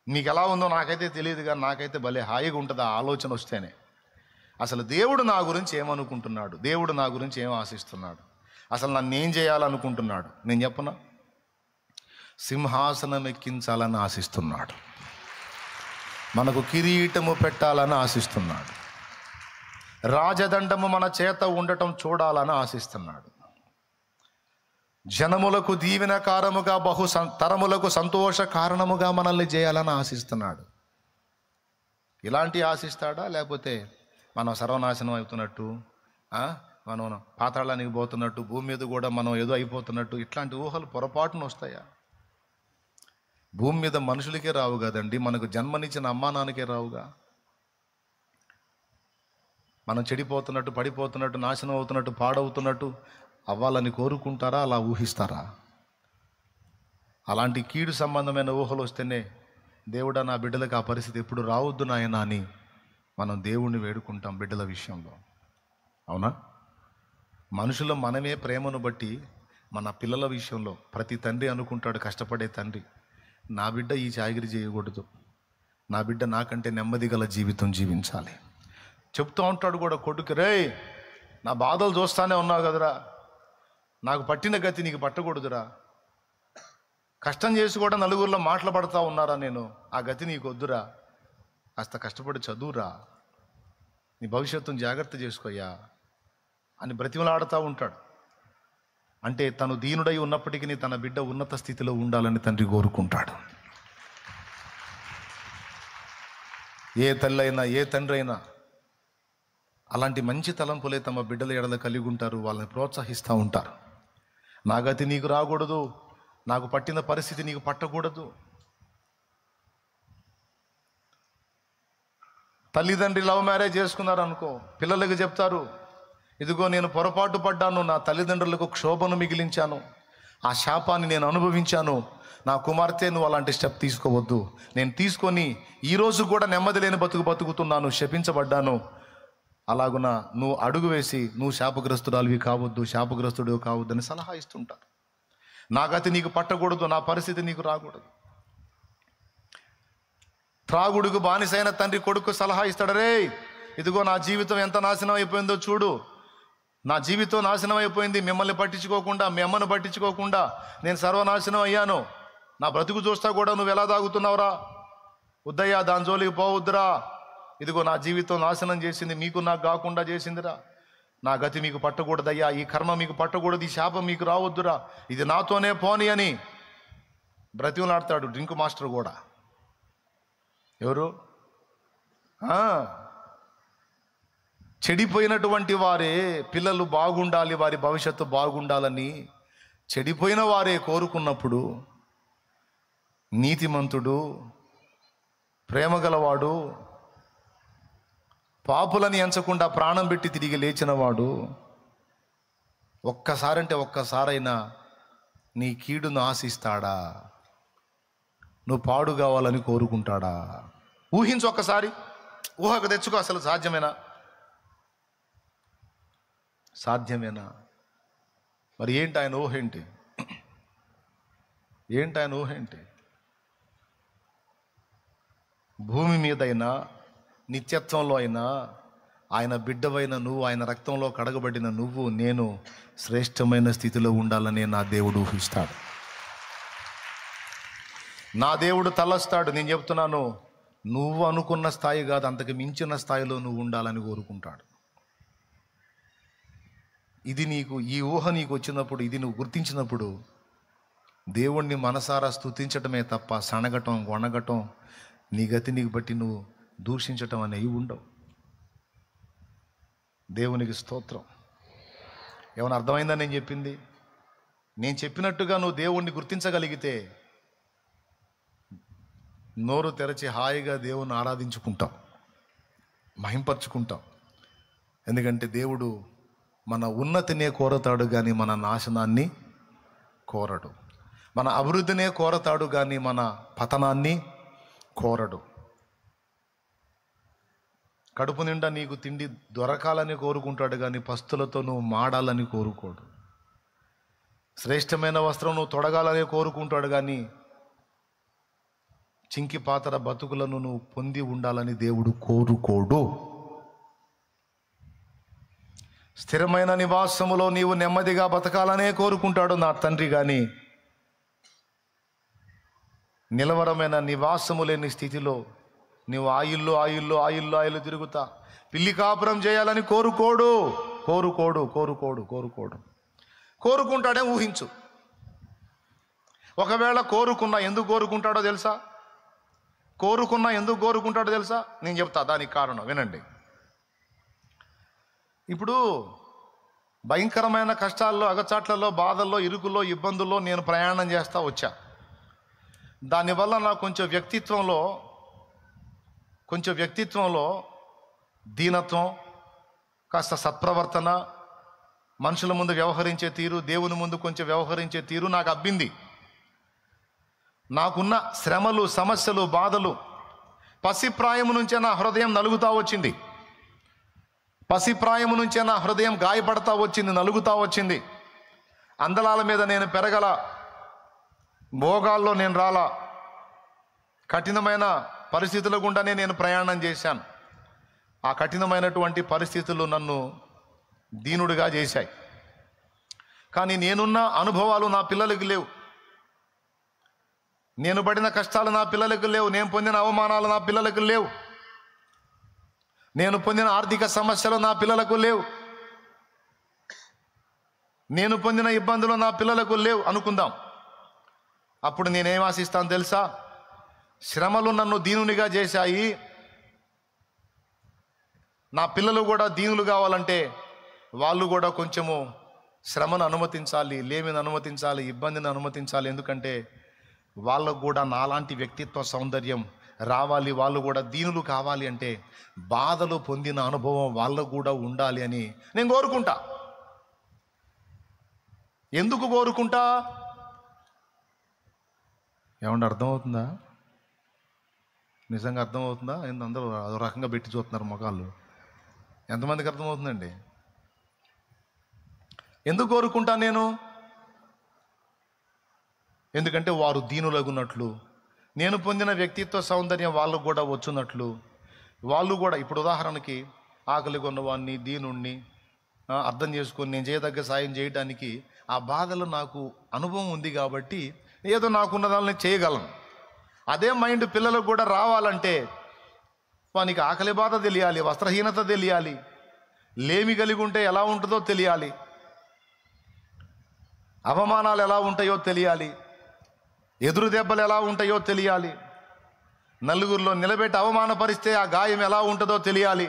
నీకు ఎలా ఉందో నాకైతే తెలియదు, కానీ నాకైతే భలే హాయిగా ఉంటుంది ఆ ఆలోచన వస్తేనే. అసలు దేవుడు నా గురించి ఏమనుకుంటున్నాడు, దేవుడు నా గురించి ఏం ఆశిస్తున్నాడు, అసలు నన్ను ఏం చేయాలనుకుంటున్నాడు నేను చెప్పనా? సింహాసనం ఎక్కించాలని ఆశిస్తున్నాడు, మనకు కిరీటము పెట్టాలని ఆశిస్తున్నాడు, రాజదండము మన చేత ఉండటం చూడాలని ఆశిస్తున్నాడు, జనములకు దీవెనకారముగా తరములకు సంతోష కారణముగా మనల్ని చేయాలని ఆశిస్తున్నాడు. ఇలాంటి ఆశిస్తాడా, లేకపోతే మనం సర్వనాశనం అవుతున్నట్టు, మనం పాతాళానికి పోతున్నట్టు, భూమి మీద కూడా మనం ఏదో అయిపోతున్నట్టు, ఇట్లాంటి ఊహలు పొరపాటున వస్తాయా? భూమి మీద మనుషులకే రావు కదండి, మనకు జన్మనిచ్చిన అమ్మా నాన్నకే రావుగా. మనం చెడిపోతున్నట్టు, పడిపోతున్నట్టు, నాశనం అవుతున్నట్టు, పాడవుతున్నట్టు అవ్వాలని కోరుకుంటారా, అలా ఊహిస్తారా? అలాంటి కీడు సంబంధమైన ఊహలు వస్తేనే దేవుడా నా బిడ్డలకు ఆ పరిస్థితి ఎప్పుడు రావద్దు నాయనా అని మనం దేవుణ్ణి వేడుకుంటాం బిడ్డల విషయంలో. అవునా? మనుషులు మనమే ప్రేమను బట్టి మన పిల్లల విషయంలో ప్రతి తండ్రి అనుకుంటాడు, కష్టపడే తండ్రి, నా బిడ్డ ఈ చాగిరి చేయకూడదు, నా బిడ్డ నాకంటే నెమ్మది గల జీవితం జీవించాలి. చెప్తూ ఉంటాడు కూడా కొడుకు, రే నా బాధలు చూస్తానే ఉన్నావు కదరా, నాకు పట్టిన గతి నీకు పట్టకూడదురా, కష్టం చేసి కూడా నలుగురిలో మాట్లాడుతూ ఉన్నారా, నేను ఆ గతి నీకు వద్దురా, కాస్త కష్టపడి చదువురా, నీ భవిష్యత్తును జాగ్రత్త చేసుకోయ్యా అని బ్రతిమలాడుతూ ఉంటాడు. అంటే తను దీనుడై ఉన్నప్పటికీ తన బిడ్డ ఉన్నత స్థితిలో ఉండాలని తండ్రి కోరుకుంటాడు. ఏ తల్లి అయినా, ఏ తండ్రి అయినా అలాంటి మంచి తలంపులే తమ బిడ్డల ఎడల కలిగి ఉంటారు, వాళ్ళని ప్రోత్సహిస్తూ ఉంటారు. నా గతి నీకు రాకూడదు, నాకు పట్టిన పరిస్థితి నీకు పట్టకూడదు. తల్లిదండ్రి లవ్ మ్యారేజ్ చేసుకున్నారు అనుకో, పిల్లలకు చెప్తారు, ఇదిగో నేను పొరపాటు పడ్డాను, నా తల్లిదండ్రులకు క్షోభను మిగిలించాను, ఆ శాపాన్ని నేను అనుభవించాను, నా కుమార్తె నువ్వు అలాంటి స్టెప్ తీసుకోవద్దు, నేను తీసుకొని ఈరోజు కూడా నెమ్మది లేని బతుకుతున్నాను, శపించబడ్డాను, అలాగున నువ్వు అడుగు వేసి నువ్వు శాపగ్రస్తురాలివి కావద్దు, శాపగ్రస్తుడు కావద్దు అని సలహా ఇస్తుంటారు. నా గతి నీకు పట్టకూడదు, నా పరిస్థితి నీకు రాకూడదు. త్రాగుడుకు బానిసైన తండ్రి కొడుకు సలహా ఇస్తాడు, రే ఇదిగో నా జీవితం ఎంత నాశనం అయిపోయిందో చూడు, నా జీవితం నాశనం అయిపోయింది, మిమ్మల్ని పట్టించుకోకుండా, మీ అమ్మను పట్టించుకోకుండా నేను సర్వనాశనం అయ్యాను, నా బ్రతుకు చూస్తా కూడా నువ్వు ఎలా తాగుతున్నావురా, వద్దయ్యా దాని జోలికి పోవద్దురా, ఇదిగో నా జీవితం నాశనం చేసింది, మీకు నాకు కాకుండా చేసిందిరా, నా గతి మీకు పట్టకూడదయ్యా, ఈ కర్మ మీకు పట్టకూడదు, ఈ శాపం మీకు రావద్దురా, ఇది నాతోనే పోని అని బ్రతిమలాడతాడు డ్రింక్ మాస్టర్ కూడా. ఎవరు? చెడిపోయినటువంటి వారే పిల్లలు బాగుండాలి, వారి భవిష్యత్తు బాగుండాలని చెడిపోయిన వారే కోరుకున్నప్పుడు, నీతిమంతుడు, ప్రేమగలవాడు, పాపులని ఎంచకుండా ప్రాణం పెట్టి తిరిగి లేచినవాడు ఒక్కసారైనా నీ కీడును ఆశిస్తాడా? నువ్వు పాడు కావాలని కోరుకుంటాడా? ఊహించు ఒక్కసారి, ఊహకు తెచ్చుకో. అసలు సాధ్యమేనా? మరి ఏంటి ఆయన ఊహ ఏంటి? ఆయన ఊహ ఏంటి? భూమి మీదైనా నిత్యత్వంలో అయినా ఆయన బిడ్డవైన నువ్వు, ఆయన రక్తంలో కడగబడిన నువ్వు, నేను శ్రేష్టమైన స్థితిలో ఉండాలని నా దేవుడు ఊహిస్తాడు. నా దేవుడు తలస్తాడు. నేను చెప్తున్నాను, నువ్వు అనుకున్న స్థాయి కాదు, అంతకు మించిన స్థాయిలో నువ్వు ఉండాలని కోరుకుంటాడు. ఈ ఊహ నీకు వచ్చినప్పుడు, ఇది నువ్వు గుర్తించినప్పుడు దేవుణ్ణి మనసారా స్తుతించటమే తప్ప సనగటం, వణగటం, నీ గతి నీకు బట్టి నువ్వు దూషించటం అనేవి ఉండవు. దేవునికి స్తోత్రం. ఏమైనా అర్థమైందా నేను చెప్పింది? నేను చెప్పినట్టుగా నువ్వు దేవుణ్ణి గుర్తించగలిగితే నోరు తెరచి హాయిగా దేవుణ్ణి ఆరాధించుకుంటాం, మహింపరుచుకుంటాం. ఎందుకంటే దేవుడు మన ఉన్నతినే కోరతాడు కానీ మన నాశనాన్ని కోరడు. మన అభివృద్ధినే కోరతాడు కానీ మన పతనాన్ని కోరడు. కడుపు నిండా నీకు తిండి దొరకాలని కోరుకుంటాడు కానీ పస్తులతో నువ్వు మాడాలని కోరుకోడు. శ్రేష్టమైన వస్త్రం నువ్వు తొడగాలని కోరుకుంటాడు కానీ చింకి పాతర బతుకులను నువ్వు పొంది ఉండాలని దేవుడు కోరుకోడు. స్థిరమైన నివాసములో నీవు నెమ్మదిగా బతకాలనే కోరుకుంటాడు నా తండ్రి. కానీ నిలవరమైన నివాసము లేని స్థితిలో నీవు ఆయిల్లో తిరుగుతా పిల్లి కాపురం చేయాలని కోరుకోడు. కోరుకుంటాడే ఊహించు. ఒకవేళ కోరుకున్నా ఎందుకు కోరుకుంటాడో తెలుసా? నేను చెప్తా దానికి కారణం, వినండి. ఇప్పుడు భయంకరమైన కష్టాల్లో, అగచాట్లలో, బాధల్లో, ఇరుకుల్లో, ఇబ్బందుల్లో నేను ప్రయాణం చేస్తా వచ్చా. దానివల్ల నాకు కొంచెం వ్యక్తిత్వంలో దీనత్వం, కాస్త సత్ప్రవర్తన, మనుషుల ముందు వ్యవహరించే తీరు, దేవుని ముందు కొంచెం వ్యవహరించే తీరు నాకు అబ్బింది. నాకున్న శ్రమలు, సమస్యలు, బాధలు పసిప్రాయము నుంచే నా హృదయం నలుగుతా వచ్చింది. పసిప్రాయము నుంచే నా హృదయం గాయపడతా వచ్చింది, నలుగుతా వచ్చింది. అందలాల మీద నేను పెరగల, భోగాల్లో నేను రాలా, కఠినమైన పరిస్థితుల గుండానే నేను ప్రయాణం చేశాను. ఆ కఠినమైనటువంటి పరిస్థితులు నన్ను దీనుడిగా చేశాయి. కానీ నేనున్న అనుభవాలు నా పిల్లలకు లేవు, నేను పడిన కష్టాలు నా పిల్లలకు లేవు, నేను పొందిన అవమానాలు నా పిల్లలకు లేవు, నేను పొందిన ఆర్థిక సమస్యలు నా పిల్లలకు లేవు, నేను పొందిన ఇబ్బందులు నా పిల్లలకు లేవు అనుకుందాం. అప్పుడు నేనేం ఆశిస్తాను తెలుసా? శ్రమలు నన్ను దీనునిగా చేశాయి, నా పిల్లలు కూడా దీనులు కావాలంటే వాళ్ళు కూడా కొంచెము శ్రమను అనుమతించాలి, లేమిని అనుమతించాలి, ఇబ్బందిని అనుమతించాలి. ఎందుకంటే వాళ్ళకు కూడా నాలాంటి వ్యక్తిత్వ సౌందర్యం రావాలి, వాళ్ళు కూడా దీనులు కావాలి అంటే బాధలు పొందిన అనుభవం వాళ్ళకు కూడా ఉండాలి అని నేను కోరుకుంటా. ఎందుకు కోరుకుంటా? ఏమన్నా అర్థమవుతుందా? నిజంగా అర్థమవుతుందా? అందరూ అదో రకంగా పెట్టి చూస్తున్నారు మొగాళ్ళు. ఎంతమందికి అర్థమవుతుందండి? ఎందుకు కోరుకుంటా నేను? ఎందుకంటే వారు దీనులగున్నట్లు, నేను పొందిన వ్యక్తిత్వ సౌందర్యం వాళ్ళకు కూడా వచ్చున్నట్లు, వాళ్ళు కూడా ఇప్పుడు ఉదాహరణకి ఆకలి కొన్నవాడిని, దీనుణ్ణి అర్థం చేసుకొని నేను చేయదగ్గ సాయం చేయడానికి ఆ బాధలు నాకు అనుభవం ఉంది కాబట్టి ఏదో నాకున్న దాన్ని చేయగలను. అదే మైండ్ పిల్లలకు కూడా రావాలంటే వానికి ఆకలి బాధ తెలియాలి, వస్త్రహీనత తెలియాలి, లేమి కలిగి ఉంటే ఎలా ఉంటుందో తెలియాలి, అవమానాలు ఎలా ఉంటాయో తెలియాలి, ఎదురు దెబ్బలు ఎలా ఉంటాయో తెలియాలి, నలుగురిలో నిలబెట్టి అవమానపరిస్తే ఆ గాయం ఎలా ఉంటుందో తెలియాలి,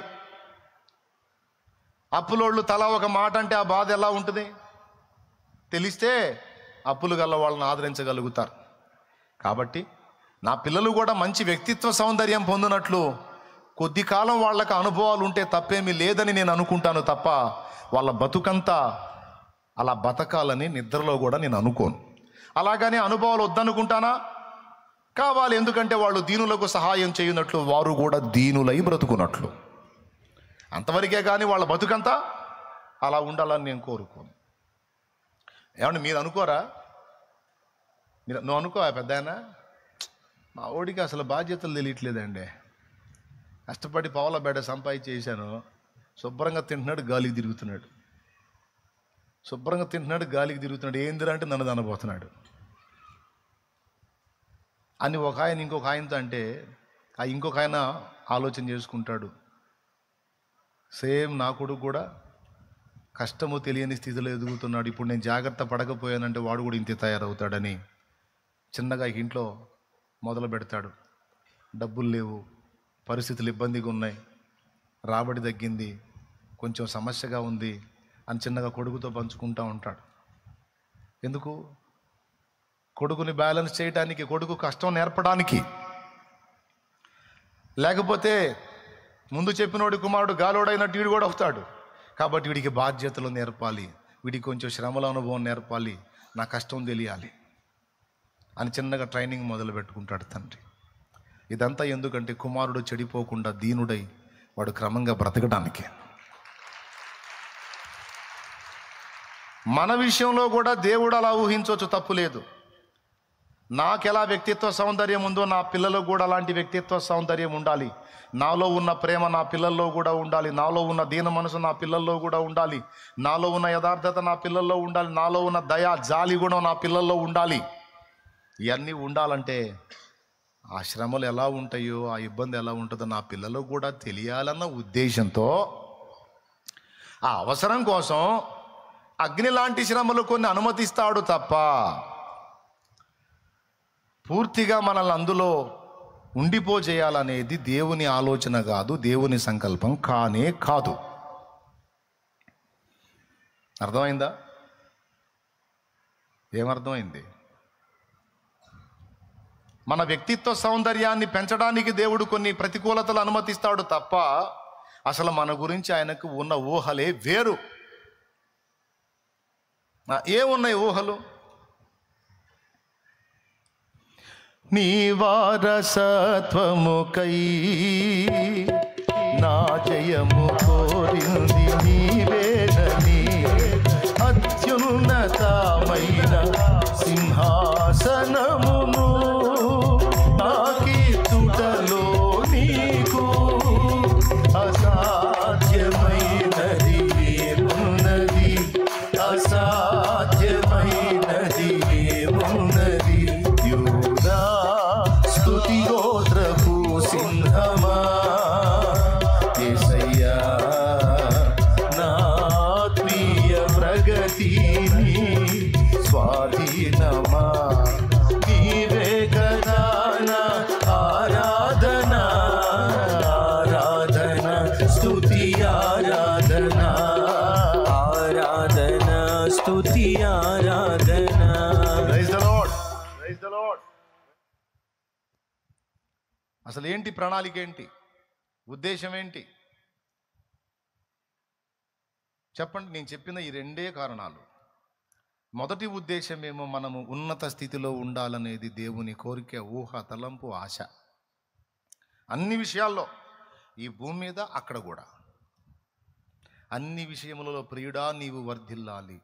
అప్పులోళ్ళు తలా ఒక మాట అంటే ఆ బాధ ఎలా ఉంటుంది తెలిస్తే అప్పులు గల్ల వాళ్ళని ఆదరించగలుగుతారు. కాబట్టి నా పిల్లలు కూడా మంచి వ్యక్తిత్వ సౌందర్యం పొందినట్లు కొద్ది కాలం వాళ్ళకి అనుభవాలు ఉంటే తప్పేమీ లేదని నేను అనుకుంటాను తప్ప వాళ్ళ బతుకంతా అలా బతకాలని నిద్రలో కూడా నేను అనుకోను. అలాగని అనుభవాలు వద్దనుకుంటానా? కావాలి. ఎందుకంటే వాళ్ళు దీనులకు సహాయం చేయనట్లు వారు కూడా దీనులై బ్రతుకున్నట్లు, అంతవరకే కానీ వాళ్ళ బతుకంతా అలా ఉండాలని నేను కోరుకోను. ఏమంటే మీరు అనుకోరా? నువ్వు అనుకో పెద్దాయనా, మా ఓడికి అసలు బాధ్యతలు తెలియట్లేదండి, కష్టపడి పావుల బేడ సంపాదించి చేశాను, శుభ్రంగా తింటున్నాడు, గాలికి తిరుగుతున్నాడు, ఏందిరా అంటే నన్ను అనబోతున్నాడు అని ఒక ఆయన ఇంకొక ఆయనతో అంటే ఆ ఇంకొక ఆయన ఆలోచన చేసుకుంటాడు, సేమ్ నా కొడుకు కూడా కష్టము తెలియని స్థితిలో ఎదుగుతున్నాడు, ఇప్పుడు నేను జాగ్రత్త పడకపోయానంటే వాడు కూడా ఇంతే తయారవుతాడని చిన్నగా ఇంట్లో మొదలు పెడతాడు. డబ్బులు లేవు, పరిస్థితులు ఇబ్బందిగా ఉన్నాయి, రాబడి తగ్గింది, కొంచెం సమస్యగా ఉంది అని చిన్నగా కొడుకుతో పంచుకుంటూ ఉంటాడు. ఎందుకు? కొడుకుని బ్యాలెన్స్ చేయడానికి, కొడుకు కష్టం నేర్పడానికి. లేకపోతే ముందు చెప్పినోడి కుమారుడు గాలోడైనట్టు వీడు కూడా అవుతాడు. కాబట్టి వీడికి బాధ్యతలు నేర్పాలి, వీడికి కొంచెం శ్రమల అనుభవం నేర్పాలి, నా కష్టం తెలియాలి అని చిన్నగా ట్రైనింగ్ మొదలు పెట్టుకుంటాడు తండ్రి. ఇదంతా ఎందుకంటే కుమారుడు చెడిపోకుండా దీనుడై వాడు క్రమంగా బ్రతకడానికి. మన విషయంలో కూడా దేవుడు అలా ఊహించవచ్చు, తప్పు లేదు. నాకెలా వ్యక్తిత్వ సౌందర్యం ఉందో నా పిల్లలకు కూడా అలాంటి వ్యక్తిత్వ సౌందర్యం ఉండాలి. నాలో ఉన్న ప్రేమ నా పిల్లల్లో కూడా ఉండాలి. నాలో ఉన్న దీన మనసు నా పిల్లల్లో కూడా ఉండాలి. నాలో ఉన్న యథార్థత నా పిల్లల్లో ఉండాలి. నాలో ఉన్న దయ, జాలి గుణం నా పిల్లల్లో ఉండాలి. ఇవన్నీ ఉండాలంటే ఆ శ్రమలు ఎలా ఉంటాయో, ఆ ఇబ్బంది ఎలా ఉంటుందో నా పిల్లలకు కూడా తెలియాలన్న ఉద్దేశంతో, ఆ అవసరం కోసం అగ్ని లాంటి శ్రమలు కొన్ని అనుమతిస్తాడు తప్ప పూర్తిగా మనల్ని అందులో ఉండిపోజేయాలనేది దేవుని ఆలోచన కాదు, దేవుని సంకల్పం కానే కాదు. అర్థమైందా? ఏమర్థమైంది? మన వ్యక్తిత్వ సౌందర్యాన్ని పెంచడానికి దేవుడు కొన్ని ప్రతికూలతలు అనుమతిస్తాడు తప్ప అసలు మన గురించి ఆయనకు ఉన్న ఊహలే వేరు. ఏమున్నాయి ఊహలు? నీ వారసత్వముకై నా జయము కోరింది నీవేనని, అత్యున్నతమైన సింహాసనమును నాకీర్తుటలో నీకు అసాధ్యమైనది ఏమున్నది, అసాధ్యమైనది ఏమున్నది. యూదా స్తుతి గోత్రపు సింహమా, యేసయ్యా నా ఆత్మీయ ప్రగతిని స్వాధీనమా, నీవే కదా నా ఆరాధన, ఆరాధన స్తుతి ఆరాధన, ఆరాధన స్తుతి ఆరాధన. Praise the lord, praise the lord. అసలు ఏంటి ప్రణాళిక? ఏంటి ఉద్దేశం? ఏంటి చెప్పండి. నేను చెప్పిన ఈ రెండే కారణాలు. మొదటి ఉద్దేశం ఏమో మనము ఉన్నత స్థితిలో ఉండాలనేది దేవుని కోరిక, ఊహ, తలంపు, ఆశ. అన్ని విషయాల్లో, ఈ భూమి మీద అక్కడ కూడా అన్ని విషయములలో ప్రియుడా నీవు వర్ధిల్లాలి.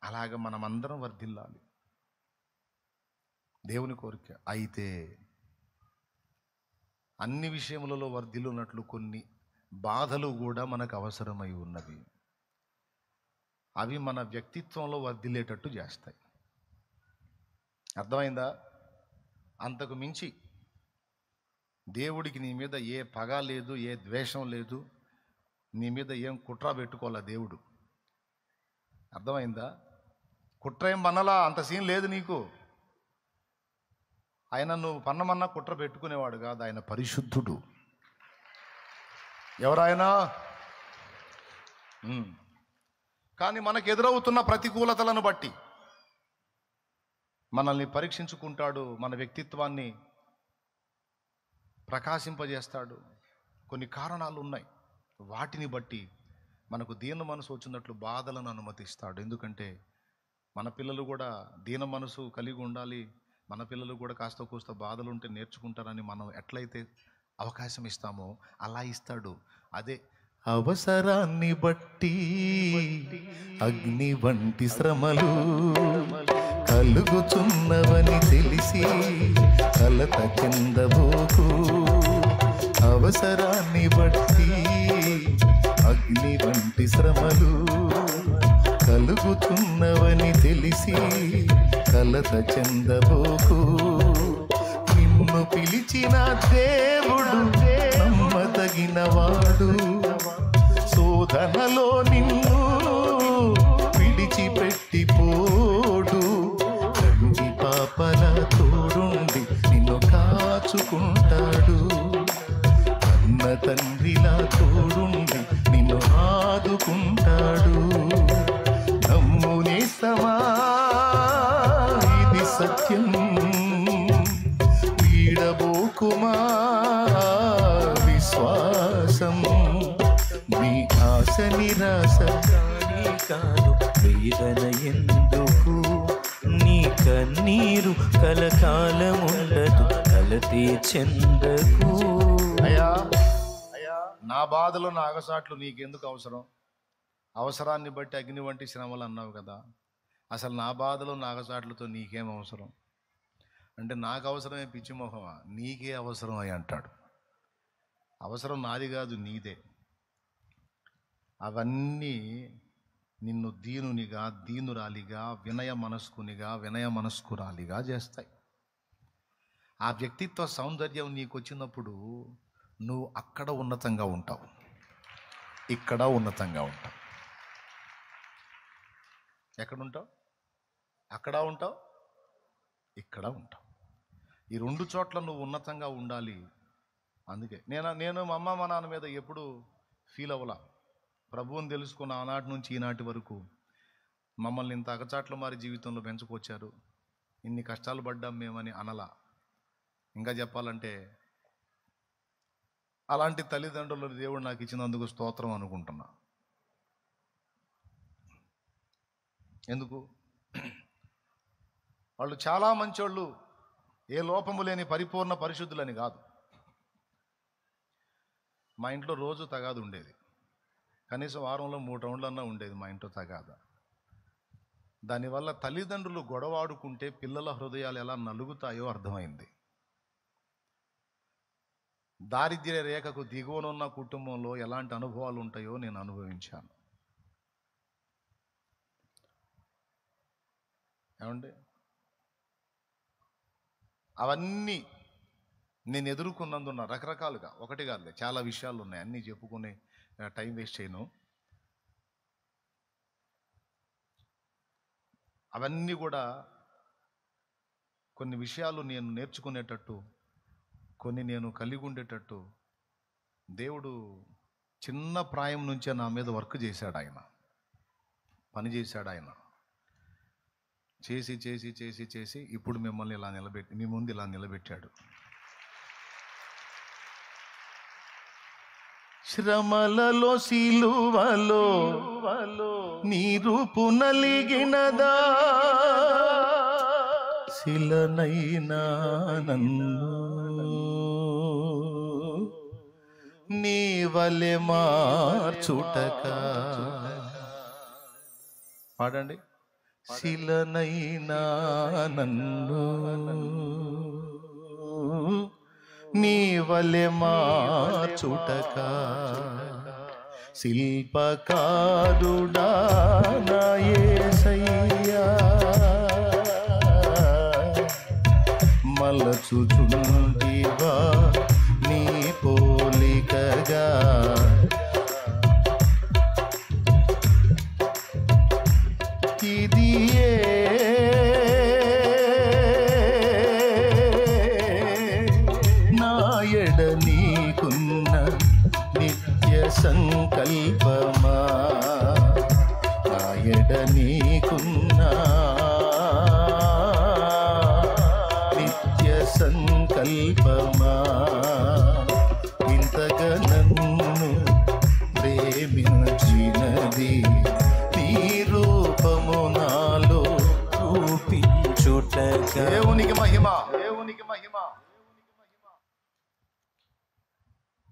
అలాగ మనమందరం వర్ధిల్లాలి, దేవుని కోరిక. అయితే అన్ని విషయములలో వర్ధిల్లున్నట్లు కొన్ని బాధలు కూడా మనకు అవసరమై ఉన్నవి. అవి మన వ్యక్తిత్వంలో వర్ధిల్లేటట్టు చేస్తాయి. అర్థమైందా? అంతకు మించి దేవుడికి నీ మీద ఏ పగ లేదు, ఏ ద్వేషం లేదు, నీ మీద ఏం కుట్ర పెట్టుకోవాలా దేవుడు. అర్థమైందా? కుట్ర ఏం పన్నలా, అంత సీన్ లేదు నీకు. ఆయన నువ్వు పన్నమన్నా కుట్ర పెట్టుకునేవాడు కాదు. ఆయన పరిశుద్ధుడు. ఎవరాయనా? కానీ మనకు ఎదురవుతున్న ప్రతికూలతలను బట్టి మనల్ని పరీక్షించుకుంటాడు, మన వ్యక్తిత్వాన్ని ప్రకాశింపజేస్తాడు. కొన్ని కారణాలు ఉన్నాయి, వాటిని బట్టి మనకు దీన మనసు వచ్చినట్లు బాధలను అనుమతిస్తాడు. ఎందుకంటే మన పిల్లలు కూడా దీన మనసు కలిగి ఉండాలి. మన పిల్లలు కూడా కాస్త కూస్త బాధలు ఉంటే నేర్చుకుంటారని మనం ఎట్లయితే అవకాశం ఇస్తామో అలా ఇస్తాడు. అదే అవసరాన్ని బట్టి అగ్ని వంటి శ్రమలు కలుగుచున్నవని తెలిసి కలత చెందబోకు. అవసరాన్ని బట్టి అగ్ని వంటి శ్రమలు కలుగుతున్నవని తెలిసి కలత చెందబోకు. నిన్ను పిలిచిన దేవుడు నమ్మదగినవాడు, శోధనలో నిన్ను విడిచిపెట్టిపోడు. కంటి పాపల తోడుండి నిన్ను కాచుకుంటాడు, కన్న తండ్రిలా తోడుండి నిన్ను ఆదుకుంటాడు. నమ్మునే సమా ఇది సత్యం, వీడబోకుమా విశ్వాసం. నీ ఆశ నిరాశ కాదు, వేదన ఎందుకు, నీ కన్నీరు కలకాలముండదు, కలతే చెందకు. అయ్యా నా బాధలు నా అగసాట్లు నీకెందుకు అవసరం? అవసరాన్ని బట్టి అగ్ని వంటి శ్రమలు అన్నావు కదా. అసలు నా బాధలు నాగసాట్లతో నీకేం అవసరం అంటే, నాకు అవసరమే పిచ్చి మొహమా, నీకే అవసరం అయి అంటాడు. అవసరం నాది కాదు, నీదే. అవన్నీ నిన్ను దీనునిగా, దీనురాలిగా, వినయ మనస్కురాలిగా చేస్తాయి. ఆ వ్యక్తిత్వ సౌందర్యం నీకు వచ్చినప్పుడు నువ్వు అక్కడ ఉన్నతంగా ఉంటావు, ఇక్కడ ఉన్నతంగా ఉంటావు. ఎక్కడుంటావు? అక్కడ ఉంటావు, ఇక్కడ ఉంటావు. ఈ రెండు చోట్ల నువ్వు ఉన్నతంగా ఉండాలి. అందుకే నేను మా అమ్మ మా నాన్న మీద ఎప్పుడు ఫీల్ అవ్వలా. ప్రభువుని తెలుసుకున్న ఆనాటి నుంచి ఈనాటి వరకు మమ్మల్ని ఇంత అగచాట్ల మారి జీవితంలో పెంచుకొచ్చారు, ఇన్ని కష్టాలు పడ్డాం మేమని అనలా. ఇంకా చెప్పాలంటే అలాంటి తల్లిదండ్రులు దేవుడు నాకు ఇచ్చినందుకు స్తోత్రం అనుకుంటున్నా. ఎందుకు? వాళ్ళు చాలా మంచోళ్ళు, ఏ లోపము లేని పరిపూర్ణ పరిశుద్ధులని కాదు. మా ఇంట్లో రోజు తగాదు ఉండేది, కనీసం వారంలో 3 రౌండ్లన్నా ఉండేది మా ఇంట్లో తగాద. దానివల్ల తల్లిదండ్రులు గొడవాడుకుంటే పిల్లల హృదయాలు ఎలా నలుగుతాయో అర్థమైంది. దారిద్ర్య రేఖకు దిగువనున్న కుటుంబంలో ఎలాంటి అనుభవాలు ఉంటాయో నేను అనుభవించాను. ఏమండి, అవన్నీ నేను ఎదుర్కొన్నందున్న రకరకాలుగా, ఒకటి కాదులే, చాలా విషయాలు ఉన్నాయి, అన్నీ చెప్పుకునే టైం వేస్ట్ చేయను. అవన్నీ కూడా కొన్ని విషయాలు నేను నేర్చుకునేటట్టు, కొన్ని నేను కలిగి ఉండేటట్టు దేవుడు చిన్న ప్రాయం నుంచే నా మీద వర్క్ చేశాడు. ఆయన పని చేశాడు. ఆయన చేసి చేసి చేసి చేసి ఇప్పుడు మిమ్మల్ని ఇలా మీ ముందు ఇలా నిలబెట్టాడు. శ్రమలలో సిలువలో నీ రూపు నలిగినదా, శిలనైనా నన్ను నీ వలె మార్చుటక. పాడండి. శిలనైనా నన్ను నీ వలె మార్చుటక, శిల్పకారుడా నా యేసయ్యా, మలచుచుంటివా నీ పోలికగా, ఇది నా ఎడ నీకున్న నిత్య సంకల్పమా, నా ఎడ నీకున్న నిత్య సంకల్పమా, ఇంతగా నన్ను ప్రేమించినది నీ రూపము నాలో చూపించుటక. దేవునికి మహిమ, దేవునికి మహిమ.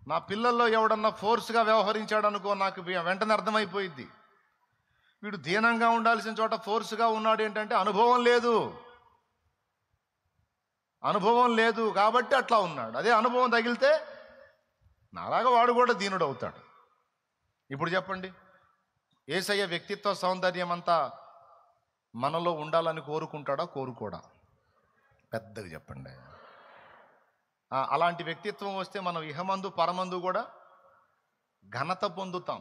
నా పిల్లల్లో ఎవడన్నా ఫోర్స్గా వ్యవహరించాడు అనుకో, నాకు వెంటనే అర్థమైపోయింది, వీడు దీనంగా ఉండాల్సిన చోట ఫోర్స్గా ఉన్నాడు. ఏంటంటే అనుభవం లేదు, అనుభవం లేదు కాబట్టి అట్లా ఉన్నాడు. అదే అనుభవం తగిలితే నాలాగా వాడు కూడా దీనుడు అవుతాడు. ఇప్పుడు చెప్పండి, యేసయ్య వ్యక్తిత్వ సౌందర్యం అంతా మనలో ఉండాలని కోరుకుంటాడా, కోరుకోడా? పెద్దగా చెప్పండి. అలాంటి వ్యక్తిత్వం వస్తే మనం ఇహమందు పరమందు కూడా ఘనత పొందుతాం.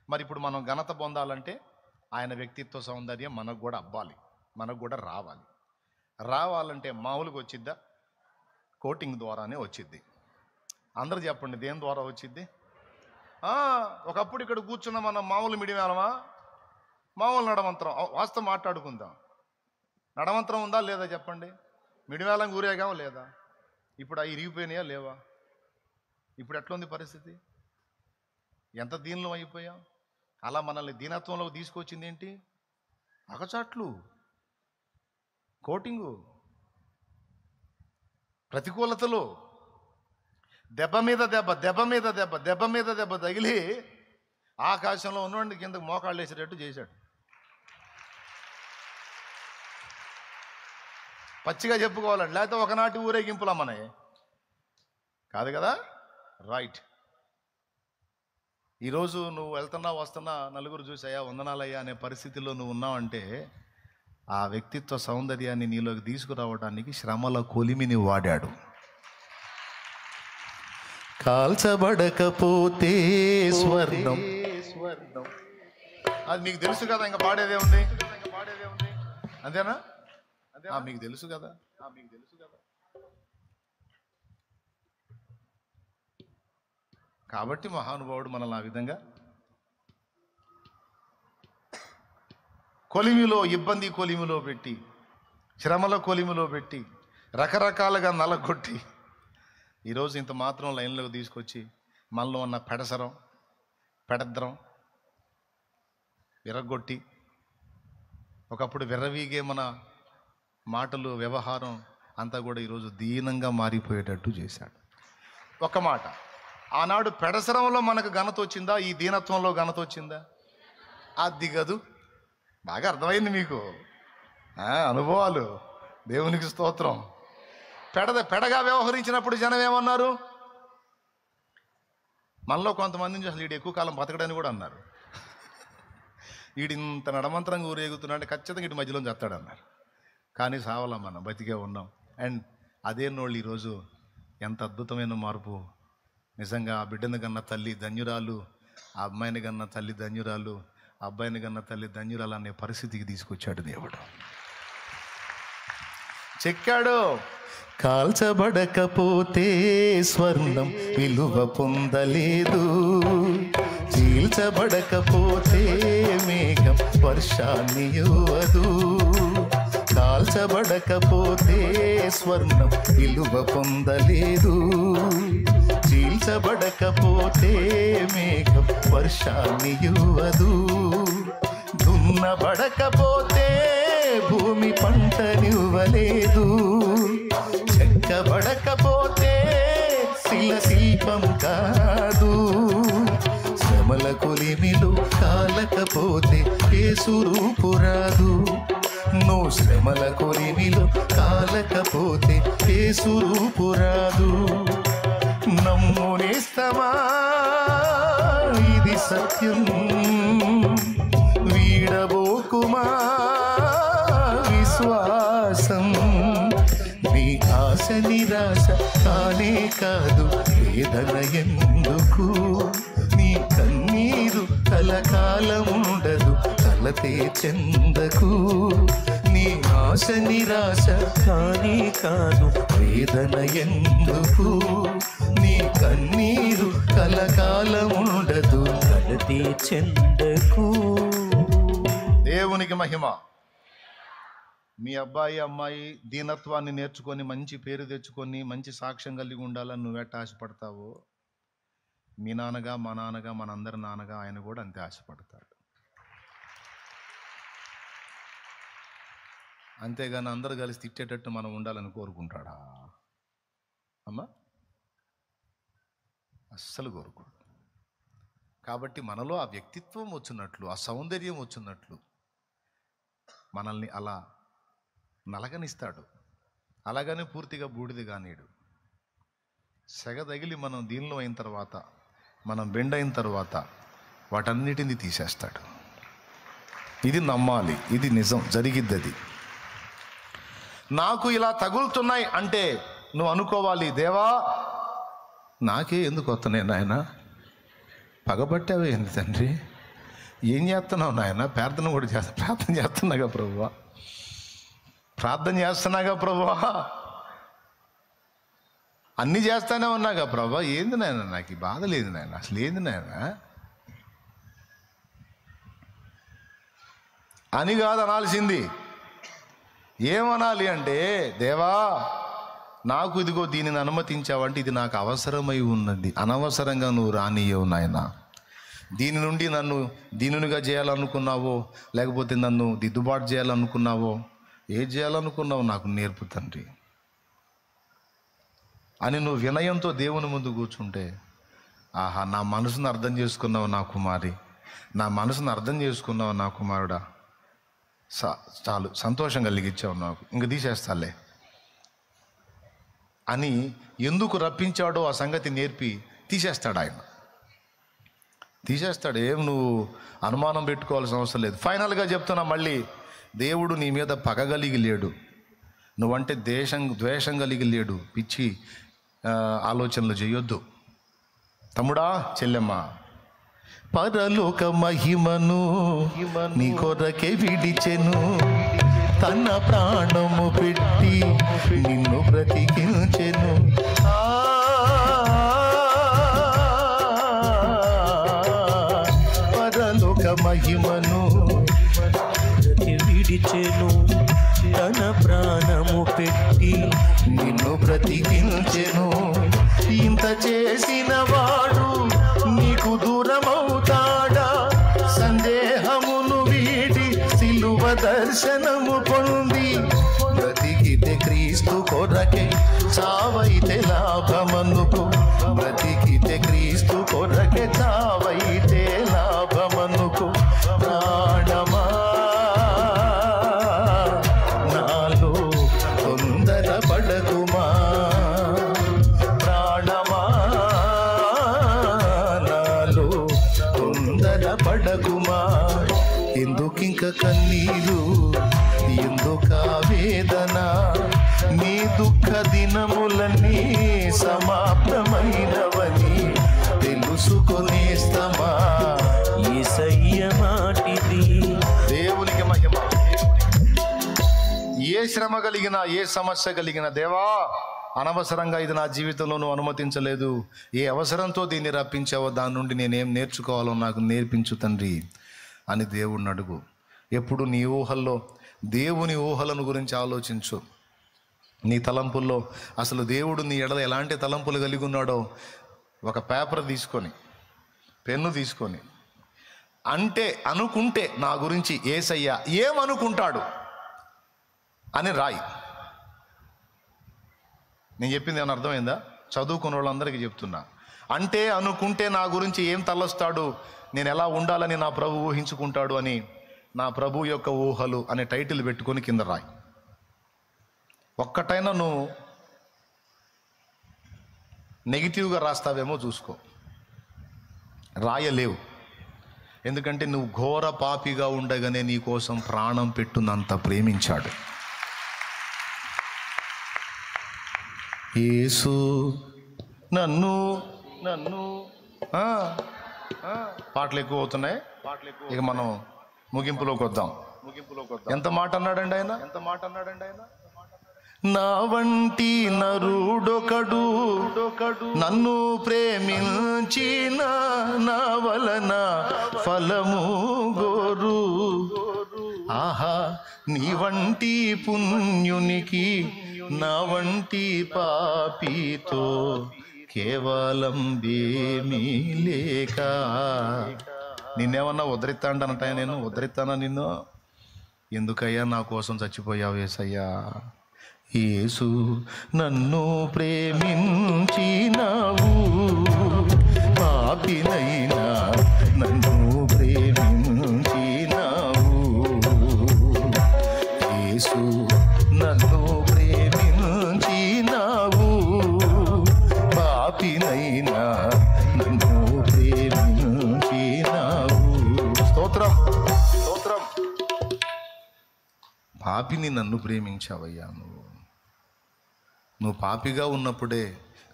మరి ఇప్పుడు మనం ఘనత పొందాలంటే ఆయన వ్యక్తిత్వ సౌందర్యం మనకు కూడా అవ్వాలి, మనకు కూడా రావాలి. రావాలంటే మామూలుగా వచ్చిద్దా? కోటింగ్ ద్వారానే వచ్చిద్ది. అందరూ చెప్పండి, దేని ద్వారా వచ్చిద్ది? ఒకప్పుడు ఇక్కడ కూర్చున్న మనం మామూలు మిడివేలమా, మామూలు నడమంత్రం. వాస్తవం మాట్లాడుకుందాం, నడమంత్రం ఉందా లేదా చెప్పండి? మిడివేలం ఊరేగాం లేదా? ఇప్పుడు అవి ఇరిగిపోయినాయా లేవా? ఇప్పుడు ఎట్లుంది పరిస్థితి? ఎంత దీనిలో అయిపోయాం? అలా మనల్ని దీనత్వంలోకి తీసుకొచ్చింది ఏంటి? అగచాట్లు, కోటింగు, ప్రతికూలతలు, దెబ్బ మీద దెబ్బ, దెబ్బ మీద దెబ్బ, దెబ్బ మీద దెబ్బ తగిలి ఆకాశంలో ఉన్నవాడిని కిందకు మోకాళ్ళు వేసేటట్టు చేశాడు. పచ్చిగా చెప్పుకోవాలండి, లేకపోతే ఒకనాటి ఊరేగింపులా మనయే కాదు కదా. రైట్. ఈరోజు నువ్వు వెళ్తున్నా వస్తున్నా నలుగురు చూసాయా వందనాలయ్యా అనే పరిస్థితిలో నువ్వు ఉన్నావంటే ఆ వ్యక్తిత్వ సౌందర్యాన్ని నీలోకి తీసుకురావడానికి శ్రమల కొలిమిని వాడాడు. కాల్చబడకపోతే స్వర్ణం, అది మీకు తెలుసు కదా, ఇంకా పాడేదే ఉంది, అంతేనా? మీకు తెలుసు కదా. కాబట్టి మహానుభావుడు మనల్ని ఆ విధంగా కొలిమిలో, ఇబ్బంది కొలిమిలో పెట్టి, శ్రమల కొలిమిలో పెట్టి, రకరకాలుగా నలగొట్టి ఈరోజు ఇంత మాత్రం లైన్లోకి తీసుకొచ్చి మనలో ఉన్న పెడద్రం విరగొట్టి, ఒకప్పుడు విర్రవీగే మన మాటలు, వ్యవహారం అంతా కూడా ఈరోజు దీనంగా మారిపోయేటట్టు చేశాడు. ఒక మాట, ఆనాడు పెడసరంలో మనకు ఘనత వచ్చిందా? ఈ దీనత్వంలో ఘనత వచ్చిందా? అది దిగదు. బాగా అర్థమైంది మీకు అనుభవాలు. దేవునికి స్తోత్రం. పెడగా వ్యవహరించినప్పుడు జనం ఏమన్నారు? మనలో కొంతమందిని అసలు వీడు ఎక్కువ కాలం బతకడని కూడా అన్నారు. వీడు ఇంత నడమంతరంగా ఊరేగుతున్నాడు, ఖచ్చితంగా ఇటు మధ్యలో చేస్తాడన్నారు. కానీ సావలా, మనం బతికే ఉన్నాం. అండ్ అదే నోళ్ళు ఈరోజు ఎంత అద్భుతమైన మార్పు. నిజంగా ఆ బిడ్డని కన్నా తల్లి ధన్యురాలు, ఆ అమ్మాయిని కన్నా తల్లి ధన్యురాలు, ఆ అబ్బాయిని కన్నా తల్లి ధన్యురాలు అనే పరిస్థితికి తీసుకొచ్చాడు దేవుడు. చెక్కాడు. కాల్చబడకపోతే స్వర్ణం విలువ పొందలేదు, చీల్చబడకపోతే మేఘం వర్షాన్ని ఇవ్వదు. కాల్చబడకపోతే స్వర్ణం విలువ పొందలేదు, చీల్చబడకపోతే మేఘం వర్షాన్ని ఇవ్వదు. దున్నబడకపోతే భూమి పంటనివ్వలేదు, చెక్కబడకపోతే శిల్పం కాదు. శ్రమల కొలిమిలో కాలకపోతే యేసురూపు రాదు. నువ్వు శ్రమల కొలిమిలో కాలకపోతే యేసురూపు రాదు. నమ్మునేస్తమా, ఇది సత్యం, వీడబోకుమా విశ్వాసం. నీ ఆశ నిరాశ కానే కాదు, వేదన ఎందుకు? నీ కన్నీరు కలకాలముండదు, కలతే చెందకు. నీ ఆశ నిరాశ కానే కాదు, వేదన ఎందుకు? నీ కన్నీరు కలకాలముండదు, కలతే చెందకు. దేవునికి మహిమ. మీ అబ్బాయి అమ్మాయి దీనత్వాన్ని నేర్చుకొని మంచి పేరు తెచ్చుకొని మంచి సాక్ష్యం కలిగి ఉండాలని నువ్వెట్ట ఆశపడతావో, మీ నాన్నగా మా నాన్నగా మనందరి నాన్నగా ఆయన కూడా అంతే ఆశపడతాడు. అంతేగాని అందరు కలిసి తిట్టేటట్టు మనం ఉండాలని కోరుకుంటాడా అమ్మా? అస్సలు కోరుకోడు. కాబట్టి మనలో ఆ వ్యక్తిత్వం వచ్చినట్లు, ఆ సౌందర్యం వచ్చినట్లు మనల్ని అలా నలగనిస్తాడు. అలాగని పూర్తిగా బూడిద కానీడు. సెగ తగిలి మనం దీనిలో అయిన తర్వాత, మనం బెండ్ అయిన తర్వాత వాటన్నిటిని తీసేస్తాడు. ఇది నమ్మాలి, ఇది నిజం, జరిగిద్ది. అది నాకు ఇలా తగులుతున్నాయి అంటే నువ్వు అనుకోవాలి, దేవా నాకే ఎందుకు వస్తున్నాయి నాయన? పగబట్టావే ఏంది తండ్రి? ఏం చేస్తున్నావు నాయన? ప్రార్థన కూడా ప్రార్థన చేస్తున్నాగా ప్రభువా, ప్రార్థన చేస్తున్నాగా ప్రభువా, అన్నీ చేస్తానే ఉన్నాగా ప్రభా, ఏంది నాయన నాకు ఈ బాధ లేదు నాయన, అసలు ఏంది నాయన అని కాదు అనాల్సింది. ఏమనాలి అంటే, దేవా నాకు ఇదిగో దీనిని అనుమతించావంటే ఇది నాకు అవసరమై ఉన్నది, అనవసరంగా నువ్వు రానియవు నాయన. దీని నుండి నన్ను దీనునిగా చేయాలనుకున్నావో, లేకపోతే నన్ను దిద్దుబాటు చేయాలనుకున్నావో, ఏది చేయాలనుకున్నావో నాకు నేర్పు తండ్రి అని నువ్వు వినయంతో దేవుని ముందు కూర్చుంటే, ఆహా నా మనసును అర్థం చేసుకున్నావు నా కుమారి, నా మనసును అర్థం చేసుకున్నావు నా కుమారుడా, చాలు సంతోషం కలిగించావు నాకు, ఇంక తీసేస్తాలే అని ఎందుకు రప్పించాడో ఆ సంగతి నేర్పి తీసేస్తాడు ఆయన. తీసేస్తాడు. ఏం నువ్వు అనుమానం పెట్టుకోవాల్సిన అవసరం లేదు. ఫైనల్గా చెప్తున్నా మళ్ళీ, దేవుడు నీ మీద పగ కలిగి లేడు, నువ్వంటే ద్వేషం కలిగి లేడు. పిచ్చి ఆలోచనలు చేయొద్దు తమ్ముడా, చెల్లెమ్మ. పరలోక మహిమను నీ కొరకే విడిచెను, తన ప్రాణము పెట్టి నిన్ను బ్రతికించెను. పరలోక మహిమను విడిచెను, తన ప్రాణము పెట్టి నిన్ను బ్రతికించెను. ఇంత చేసిన వాడు నీకు దూరమవుతాడా? సందేహమును వీడి సిలువ దర్శనము పొంది బ్రతికితే క్రీస్తు కొరకే, చావైతే లాభమనుకు. బ్రతికితే క్రీస్తు కొరకే, చావైతే లాభమనుకు. ప్రాణమా నాలో తొందర పడకుమా, ప్రాణమా నాలో తొందర పడకుమా. ఎందుకింక కన్నీరు, ఎందుక వేదన? నీ దుఃఖ దినములన్నీ సమాప్తమైనవని తెలుసుకొనేస్తమా. యేసయ్య మాటిది. దేవునికి మహిమ. ఏ శ్రమ కలిగినా, ఏ సమస్య కలిగినా, దేవా అనవసరంగా ఇది నా జీవితంలో నువ్వు అనుమతించలేదు, ఏ అవసరంతో దీన్ని రప్పించావో దాని నుండి నేనేం నేర్చుకోవాలో నాకు నేర్పించు తండ్రి అని దేవుడిని అడుగు. ఎప్పుడు నీ ఊహల్లో దేవుని ఊహలను గురించి ఆలోచించు. నీ తలంపుల్లో అసలు దేవుడు నీ ఎడల ఎలాంటి తలంపులు కలిగి ఉన్నాడో ఒక పేపర్ తీసుకొని, పెన్ను తీసుకొని, అనుకుంటే నా గురించి యేసయ్య ఏమనుకుంటాడు అని రాయి. నేను చెప్పింది ఏమైనా అర్థమైందా? చదువుకున్న వాళ్ళందరికీ చెప్తున్నా. అనుకుంటే నా గురించి ఏం తలొస్తాడు, నేను ఎలా ఉండాలని నా ప్రభు ఊహించుకుంటాడు అని, నా ప్రభు యొక్క ఊహలు అనే టైటిల్ పెట్టుకొని కింద రాయి. ఒక్కటైనా నువ్వు నెగిటివ్గా రాస్తావేమో చూసుకో. రాయలేవు. ఎందుకంటే నువ్వు ఘోర పాపిగా ఉండగానే నీ కోసం ప్రాణం పెట్టునంత ప్రేమించాడు. యేసు నన్ను పాటలు ఎక్కువ అవుతున్నాయి. ఇక మనం ముగింపులోకి వద్దాం. ఎంత మాట అన్నాడండి ఆయన? నా వంటి నరుడొకడు నన్ను ప్రేమించిన, నా వలన ఫలము గోరు. ఆహా, నీ వంటి పుణ్యునికి నా వంటి పాపితో కేవలం ఏమీ లేక. నిన్నేమన్నా ఉద్ధరిస్తానంట? నేను ఉద్ధరిస్తానా నిన్ను? ఎందుకయ్యా నా కోసం చచ్చిపోయావు యేసయ్యా? యేసు నన్ను ప్రేమించినావు, పాపినైనా నన్ను ప్రేమించినావు. యేసు నన్ను ప్రేమించినావు, పాపినైనా నన్ను ప్రేమించినావు. స్తోత్రం. పాపిని నన్ను ప్రేమించావయ్యా. నువ్వు పాపిగా ఉన్నప్పుడే,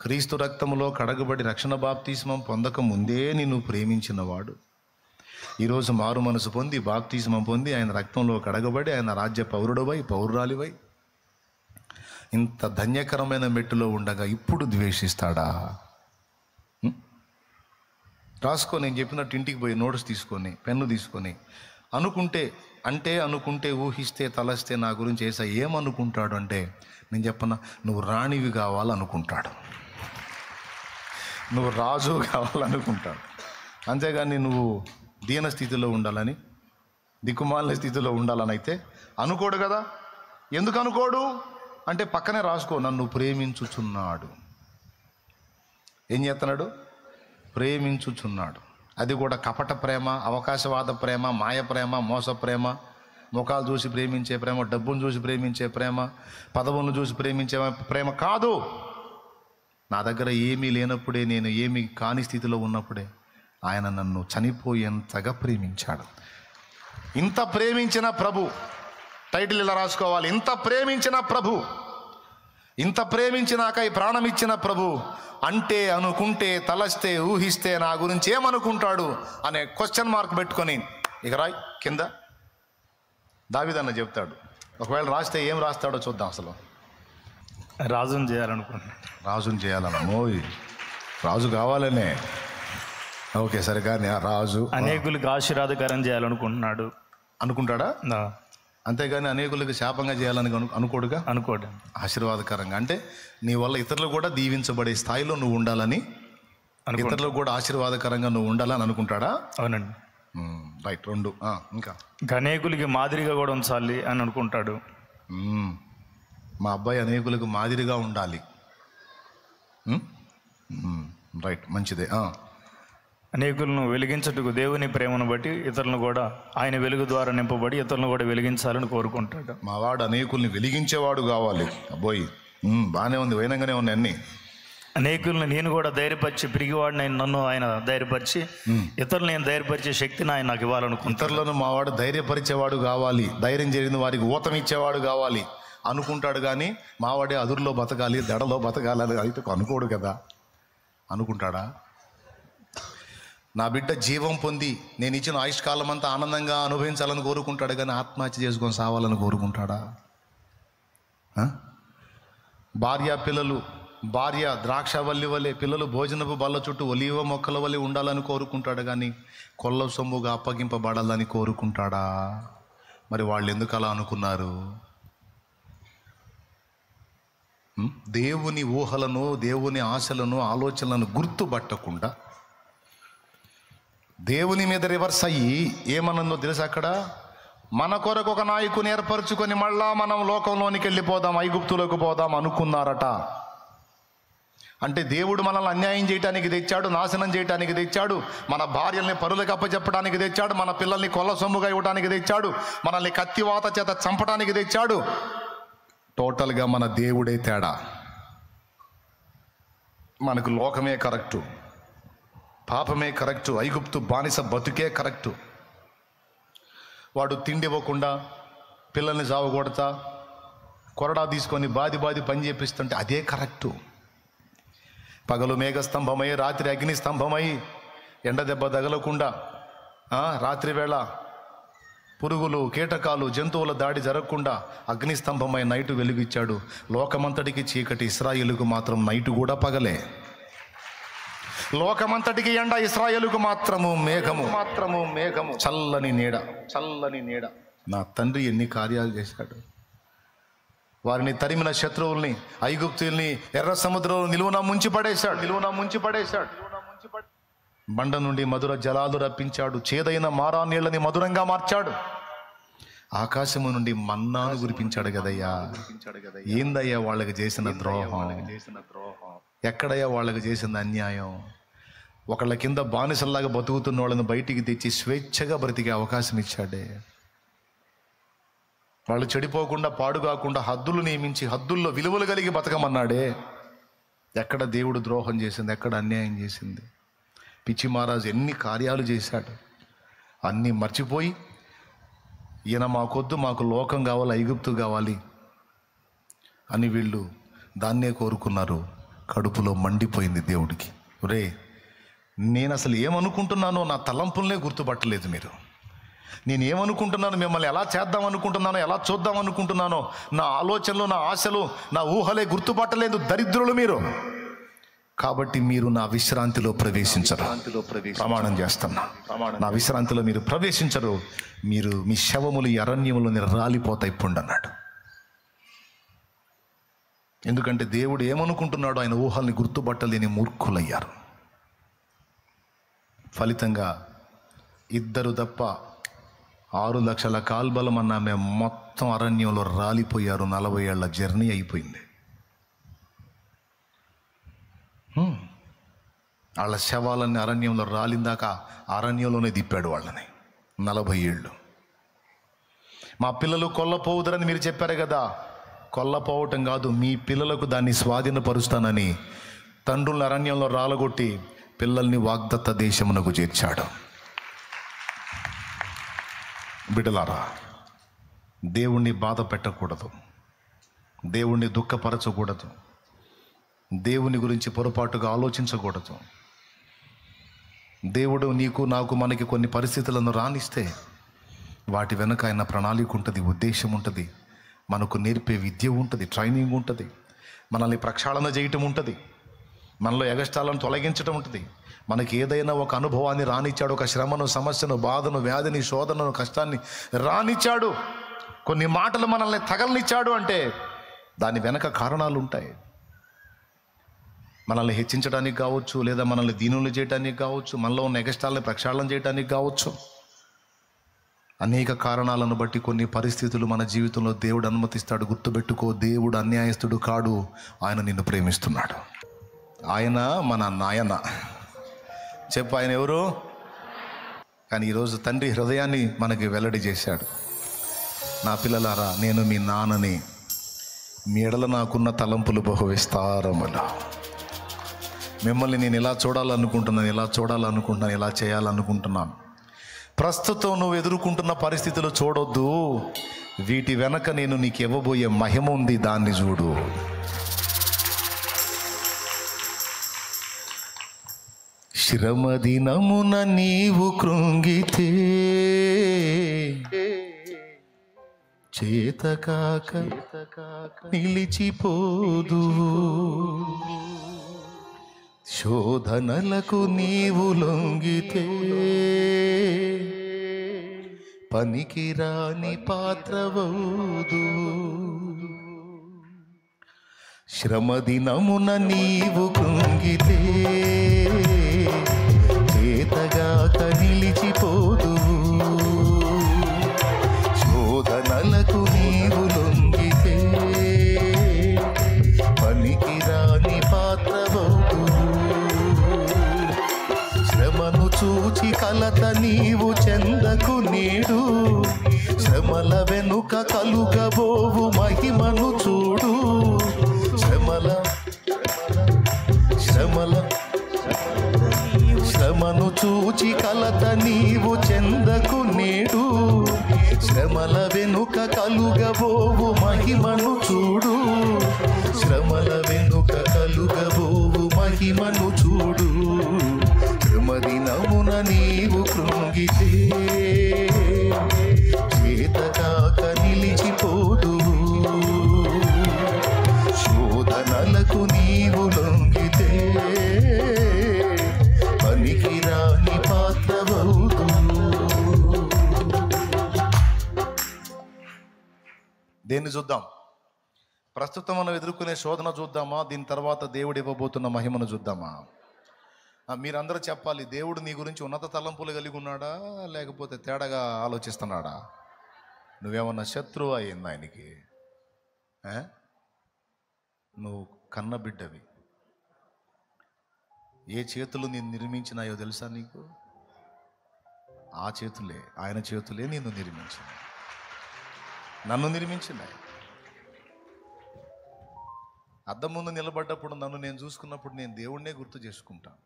క్రీస్తు రక్తములో కడగబడి రక్షణ బాప్తిస్మం పొందక ముందే నిన్ను ప్రేమించినవాడు ఈరోజు మారు మనసు పొంది, బాప్తిస్మం పొంది, ఆయన రక్తంలో కడగబడి, ఆయన రాజ్య పౌరురాలివై ఇంత ధన్యకరమైన మెట్టులో ఉండగా ఇప్పుడు ద్వేషిస్తాడా? రాసుకో. నేను చెప్పినట్టు ఇంటికి పోయి నోట్స్ తీసుకొని, పెన్ను తీసుకొని, అనుకుంటే ఊహిస్తే తలస్తే నా గురించి యేసయ్య ఏమనుకుంటాడు అంటే, నేను చెప్పనా, నువ్వు రాణివి కావాలనుకుంటాడు, నువ్వు రాజు కావాలనుకుంటాడు. అంతేగాని నువ్వు దీన స్థితిలో ఉండాలని, దిక్కుమాలిన స్థితిలో ఉండాలని అయితే అనుకోడు కదా. ఎందుకు అనుకోడు అంటే పక్కనే రాసుకో, నన్ను ప్రేమించుచున్నాడు. ఏం చేస్తున్నాడు? ప్రేమించుచున్నాడు. అది కూడా కపట ప్రేమ, అవకాశవాద ప్రేమ, మాయ ప్రేమ, మోస ప్రేమ, ముఖాలు చూసి ప్రేమించే ప్రేమ, డబ్బును చూసి ప్రేమించే ప్రేమ, పదవులను చూసి ప్రేమించే ప్రేమ కాదు. నా దగ్గర ఏమీ లేనప్పుడే, నేను ఏమీ కాని స్థితిలో ఉన్నప్పుడే ఆయన నన్ను చనిపోయేంతగా ప్రేమించాడు. ఇంత ప్రేమించిన ప్రభు, టైటిల్ ఇలా రాసుకోవాలి, ఇంత ప్రేమించిన ప్రభు, ఇంత ప్రేమించినాక ఈ ప్రాణం ఇచ్చిన ప్రభు అంటే, అనుకుంటే, తలస్తే, ఊహిస్తే నా గురించి ఏమనుకుంటాడు అనే క్వశ్చన్ మార్క్ పెట్టుకొని ఇక రాయ్ కింద. దావీదన్న చెప్తాడు, ఒకవేళ రాస్తే ఏం రాస్తాడో చూద్దాం. అసలు రాజుని చేయాలనుకుంటున్నాను. రాజుని చేయాలన్నమో, రాజు కావాలనే. ఓకే సరే, కానీ రాజు అనేకులకు ఆశీర్వాదకరం చేయాలనుకుంటున్నాడు. అనుకుంటాడా? నా అంతేగాని అనేకులకు శాపంగా చేయాలని అనుకోడుగా. అనుకోండి. ఆశీర్వాదకరంగా అంటే నీ వల్ల ఇతరులు కూడా దీవించబడే స్థాయిలో నువ్వు ఉండాలని, ఇతరులకు కూడా ఆశీర్వాదకరంగా నువ్వు ఉండాలని అనుకుంటాడా? అవునండి. రైట్. రెండు ఇంకా అనేకులకి మాదిరిగా కూడా ఉంచాలి అని అనుకుంటాడు. మా అబ్బాయి అనేకులకు మాదిరిగా ఉండాలి. రైట్, మంచిదే. అనేకులను వెలిగించుటకు దేవుని ప్రేమను బట్టి ఇతరులను కూడా ఆయన వెలుగు ద్వారా నింపబడి ఇతరులను కూడా వెలిగించాలని కోరుకుంటాడు. మా వాడు అనేకుల్ని వెలిగించేవాడు కావాలి. అబ్బోయ్ బాగానే ఉంది, వైనంగానే ఉన్నాయి అన్నీ. అనేకులను నేను కూడా ధైర్యపరిచి, పిరిగివాడిని నన్ను ఆయన ధైర్యపరిచి ఇతరులు నేను ధైర్యపరిచే శక్తిని ఆయన నాకు ఇవ్వాలనుకుంటాను. ఇతరులను మా వాడు ధైర్యపరిచేవాడు కావాలి, ధైర్యం జరిగిన వారికి ఊతం ఇచ్చేవాడు కావాలి అనుకుంటాడు. కానీ మావాడే అదురులో బతకాలి, దడలో బతకాలని అయితే అనుకోడు కదా. అనుకుంటాడా? నా బిడ్డ జీవం పొంది నేను ఇచ్చిన ఆయుష్కాలం అంతా ఆనందంగా అనుభవించాలని కోరుకుంటాడు, కానీ ఆత్మహత్య చేసుకొని సావాలని కోరుకుంటాడా? భార్య పిల్లలు, భార్య ద్రాక్షవల్లి వలె, పిల్లలు భోజనపు బల్ల చుట్టూ ఒలీవ మొక్కల వలె ఉండాలని కోరుకుంటాడు, కానీ కొల్ల సొమ్ముగా అప్పగింపబడాలని కోరుకుంటాడా? మరి వాళ్ళు ఎందుకు అలా అనుకున్నారు? దేవుని ఊహలను, దేవుని ఆశలను, ఆలోచనలను గుర్తుపట్టకుండా దేవుని మీద రివర్స్ అయ్యి ఏమన్నదో తెలుసు. అక్కడ మన కొరకు ఒక నాయకుని ఏర్పరచుకొని మళ్ళా మనం లోకంలోనికి వెళ్ళిపోదాం, ఐగుప్తులోకి పోదాం అనుకున్నారట. అంటే దేవుడు మనల్ని అన్యాయం చేయడానికి తెచ్చాడు, నాశనం చేయడానికి తెచ్చాడు, మన భార్యల్ని పరులకు అప్పచెప్పడానికి తెచ్చాడు, మన పిల్లల్ని కొల్ల సొమ్ముగా ఇవ్వడానికి తెచ్చాడు, మనల్ని కత్తివాత చేత చంపడానికి తెచ్చాడు. టోటల్గా మన దేవుడే తేడా. మనకు లోకమే కరెక్టు, పాపమే కరెక్టు, ఐగుప్తు బానిస బతుకే కరెక్టు. వాడు తిండి ఇవ్వకుండా పిల్లల్ని సావగొడతా కొరడా తీసుకొని బాది పని చేపిస్తుంటే అదే కరెక్టు. పగలు మేఘస్తంభమై, రాత్రి అగ్ని స్తంభమై, ఎండ దెబ్బ తగలకుండా రాత్రి వేళ పురుగులు, కీటకాలు, జంతువుల దాడి జరగకుండా అగ్నిస్తంభమై నైటు వెలుగిచ్చాడు. లోకమంతటికి చీకటి, ఇశ్రాయేలుకు మాత్రం నైటు కూడా పగలే. లోకమంతటికి ఎండ, ఇశ్రాయేలుకు మాత్రము మేఘము, చల్లని నీడ. నా తండ్రి ఎన్ని కార్యాలు చేశాడు. వారిని తరిమిన శత్రువుల్ని, ఐగుప్తుల్ని ఎర్ర సముద్రంలో నిలువున ముంచి పడేశాడు. బండ నుండి మధుర జలాలు రప్పించాడు, చేదైన మారా నీళ్ళని మధురంగా మార్చాడు. ఆకాశము నుండి మన్నాను కురిపించాడు కదయ్యా. ఏందయ్యా వాళ్ళకి చేసిన ద్రోహం? ఎక్కడయ్యా వాళ్ళకి చేసిన అన్యాయం? ఒకళ్ళ కింద బానిసల్లాగా బతుకుతున్న వాళ్ళని బయటికి తెచ్చి స్వేచ్ఛగా బ్రతికే అవకాశం ఇచ్చాడే. వాళ్ళు చెడిపోకుండా, పాడు కాకుండా హద్దులు నియమించి హద్దుల్లో విలువలు కలిగి బతకమన్నాడే. ఎక్కడ దేవుడు ద్రోహం చేసింది? ఎక్కడ అన్యాయం చేసింది? పిచ్చి మహారాజు ఎన్ని కార్యాలు చేశాడు. అన్నీ మర్చిపోయి ఈయన మాకొద్దు, మాకు లోకం కావాలి, ఐగుప్తు కావాలి అని వీళ్ళు దాన్నే కోరుకున్నారు. కడుపులో మండిపోయింది దేవుడికి. ఒరే, నేను అసలు ఏమనుకుంటున్నానో నా తలంపులనే గుర్తుపట్టలేదు మీరు. నేను ఏమనుకుంటున్నాను, మిమ్మల్ని ఎలా చేద్దాం అనుకుంటున్నానో, ఎలా చూద్దాం అనుకుంటున్నానో, నా ఆలోచనలు, నా ఆశలు, నా ఊహలే గుర్తుపట్టలేదు. దరిద్రులు మీరు. కాబట్టి మీరు నా విశ్రాంతిలో ప్రవేశించరు. ప్రమాణం చేస్తున్నా, నా విశ్రాంతిలో మీరు ప్రవేశించరు. మీరు మీ శవములు ఈ అరణ్యములోని రాలిపోతాయి ఇప్పుడు అన్నాడు. ఎందుకంటే దేవుడు ఏమనుకుంటున్నాడో ఆయన ఊహల్ని గుర్తుపట్టలేని మూర్ఖులయ్యారు. ఫలితంగా 2 తప్ప 6 లక్షల కాల్బలం అన్న మేము మొత్తం అరణ్యంలో రాలిపోయారు. 40 ఏళ్ల జర్నీ అయిపోయింది. వాళ్ళ శవాలన్నీ అరణ్యంలో రాలిందాక అరణ్యంలోనే దిప్పాడు వాళ్ళని 40 ఏళ్ళు. మా పిల్లలు కొల్లపోవుదరని మీరు చెప్పారు కదా. కొల్లపోవటం కాదు, మీ పిల్లలకు దాన్ని స్వాధీనపరుస్తానని తండ్రుల అరణ్యంలో రాలగొట్టి పిల్లల్ని వాగ్దత్త దేశమునకు చేర్చాడు. బిడ్డలారా, దేవుణ్ణి బాధ పెట్టకూడదు, దేవుణ్ణి దుఃఖపరచకూడదు, దేవుని గురించి పొరపాటుగా ఆలోచించకూడదు. దేవుడు నీకు నాకు మనకి కొన్ని పరిస్థితులను రానిస్తే వాటి వెనుక ఆయన ప్రణాళిక ఉంటుంది, ఉద్దేశం ఉంటుంది, మనకు నేర్పే విద్య ఉంటుంది, ట్రైనింగ్ ఉంటుంది, మనల్ని ప్రక్షాళన చేయటం ఉంటుంది, మనలో ఎగస్టాలను తొలగించడం ఉంటుంది. మనకి ఏదైనా ఒక అనుభవాన్ని రానిచ్చాడు, ఒక శ్రమను, సమస్యను, బాధను, వ్యాధిని, శోధనను, కష్టాన్ని రానిచ్చాడు, కొన్ని మాటలు మనల్ని తగలనిచ్చాడు అంటే దాని వెనక కారణాలు ఉంటాయి. మనల్ని హెచ్చించడానికి కావచ్చు, లేదా మనల్ని దీనులు చేయడానికి కావచ్చు, మనలో ఉన్న ఎగస్టాలని ప్రక్షాళన చేయడానికి కావచ్చు. అనేక కారణాలను బట్టి కొన్ని పరిస్థితులు మన జీవితంలో దేవుడు అనుమతిస్తాడు. గుర్తుపెట్టుకో, దేవుడు అన్యాయస్తుడు కాడు, ఆయన నిన్ను ప్రేమిస్తున్నాడు. ఆయన మన నాయన. చెప్పు, ఆయన ఎవరు? కానీ ఈరోజు తండ్రి హృదయాన్ని మనకి వెల్లడి చేశాడు. నా పిల్లలారా, నేను మీ నాన్నని, మీ ఎడల నాకున్న తలంపులు బహు విస్తారములు. మిమ్మల్ని నేను ఇలా చూడాలనుకుంటున్నాను, ఇలా చేయాలనుకుంటున్నాను. ప్రస్తుతం నువ్వు ఎదుర్కొంటున్న పరిస్థితులు చూడొద్దు, వీటి వెనక నేను నీకు ఇవ్వబోయే మహిమ ఉంది, దాన్ని చూడు. శ్రమ దినమున నీవు కృంగితే చేతకాక నిలిచిపోదు, శోధనలకు నీవు లొంగితే పనికిరాని పాత్రవౌదు. శ్రమ దినమున నీవు కృంగితే చేతగాక నిలిచిపోదు, శోధనలకు నీవు లొంగితే పనికిరాని పాత్రవౌదు. శ్రమను చూచి కలత నీవు చెందకు నేడు, శ్రమల వెనుక కలుగబోవు మహిమను చూడు. శ్రమను చూచి కలత నీవు చెందకు నేడు, శ్రమల వెనుక కలుగబోవు మహిమను చూడు. శ్రమల వెనుక కలుగబోవు మహిమను చూడు. శ్రమదినమున నీవు కృంగితే చేతకాక నిలిచిపోదు, శోధనలకు నీవు లొంగితే పనికిరాని పాత్రవౌదు. దేన్ని చూద్దాం? ప్రస్తుతం మనం ఎదుర్కొనే శోధన చూద్దామా? దీని తర్వాత దేవుడు ఇవ్వబోతున్న మహిమను చూద్దామా? మీరందరూ చెప్పాలి, దేవుడు నీ గురించి ఉన్నత తలంపులు కలిగి ఉన్నాడా, లేకపోతే తేడాగా ఆలోచిస్తున్నాడా? నువ్వేమన్నా శత్రువు అయింది ఆయనకి? నువ్వు కన్న బిడ్డవి. ఏ చేతులు నేను నిర్మించినాయో తెలుసా నీకు? ఆ చేతులే, ఆయన చేతులే నిన్ను నిర్మించినాయి, నన్ను నిర్మించినాయి. అద్దం ముందు నిలబడ్డప్పుడు నన్ను నేను చూసుకున్నప్పుడు నేను దేవుణ్ణే గుర్తు చేసుకుంటాను.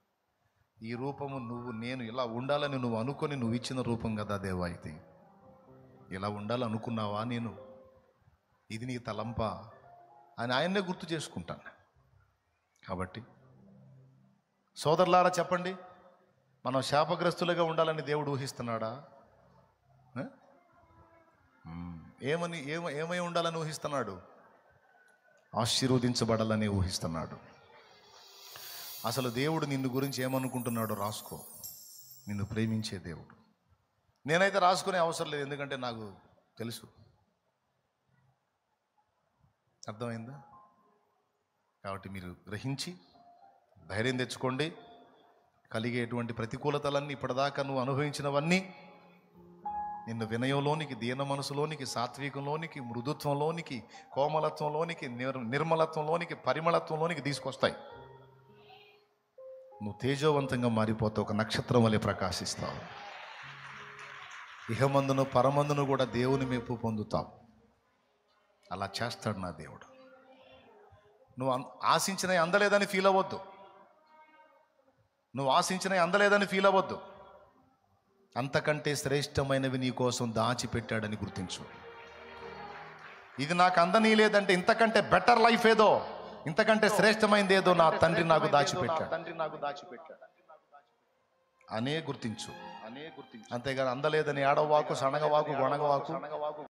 ఈ రూపము నువ్వు, నేను ఇలా ఉండాలని నువ్వు అనుకొని నువ్వు ఇచ్చిన రూపం కదా దేవా. ఇది ఇలా ఉండాలనుకున్నావా? నేను ఇది నీ తలంపా అని ఆయన్నే గుర్తు చేసుకుంటాను. కాబట్టి సోదరులారా చెప్పండి, మనం శాపగ్రస్తులుగా ఉండాలని దేవుడు ఊహిస్తున్నాడా? ఏమై ఉండాలని ఊహిస్తున్నాడు? ఆశీర్వదించబడాలని ఊహిస్తున్నాడు. అసలు దేవుడు నిన్ను గురించి ఏమనుకుంటున్నాడో రాసుకో. నిన్ను ప్రేమించే దేవుడు. నేనైతే రాసుకునే అవసరం లేదు, ఎందుకంటే నాకు తెలుసు. అర్థమైందా? కాబట్టి మీరు గ్రహించి ధైర్యం తెచ్చుకోండి. కలిగేటువంటి ప్రతికూలతలన్నీ ఇప్పటిదాకా నువ్వు అనుభవించినవన్నీ నిన్ను వినయంలోనికి, దీన మనసులోనికి, సాత్వికంలోనికి, మృదుత్వంలోనికి, కోమలత్వంలోనికి, నిర్మలత్వంలోనికి, పరిమళత్వంలోనికి తీసుకొస్తాయి. నువ్వు తేజోవంతంగా మారిపోతావు, ఒక నక్షత్రం వలె ప్రకాశిస్తావు. ఇహమందును పరమందును కూడా దేవుని మెప్పు పొందుతావు. అలా చేస్తాడు నా దేవుడు. నువ్వు ఆశించినవి అందలేదని ఫీల్ అవ్వద్దు. నువ్వు ఆశించినవి అందలేదని ఫీల్ అవ్వద్దు. అంతకంటే శ్రేష్టమైనవి నీ కోసం దాచిపెట్టాడని గుర్తించు. ఇది నాకు అందని లేదంటే ఇంతకంటే బెటర్ లైఫ్ ఏదో, ఇంతకంటే శ్రేష్టమైనది ఏదో నా తండ్రి నాకు దాచిపెట్టాడు అనే గుర్తించు. అంతేగాని అందలేదని ఏడవవాకు, సనగవాకు, గొణగవాకు.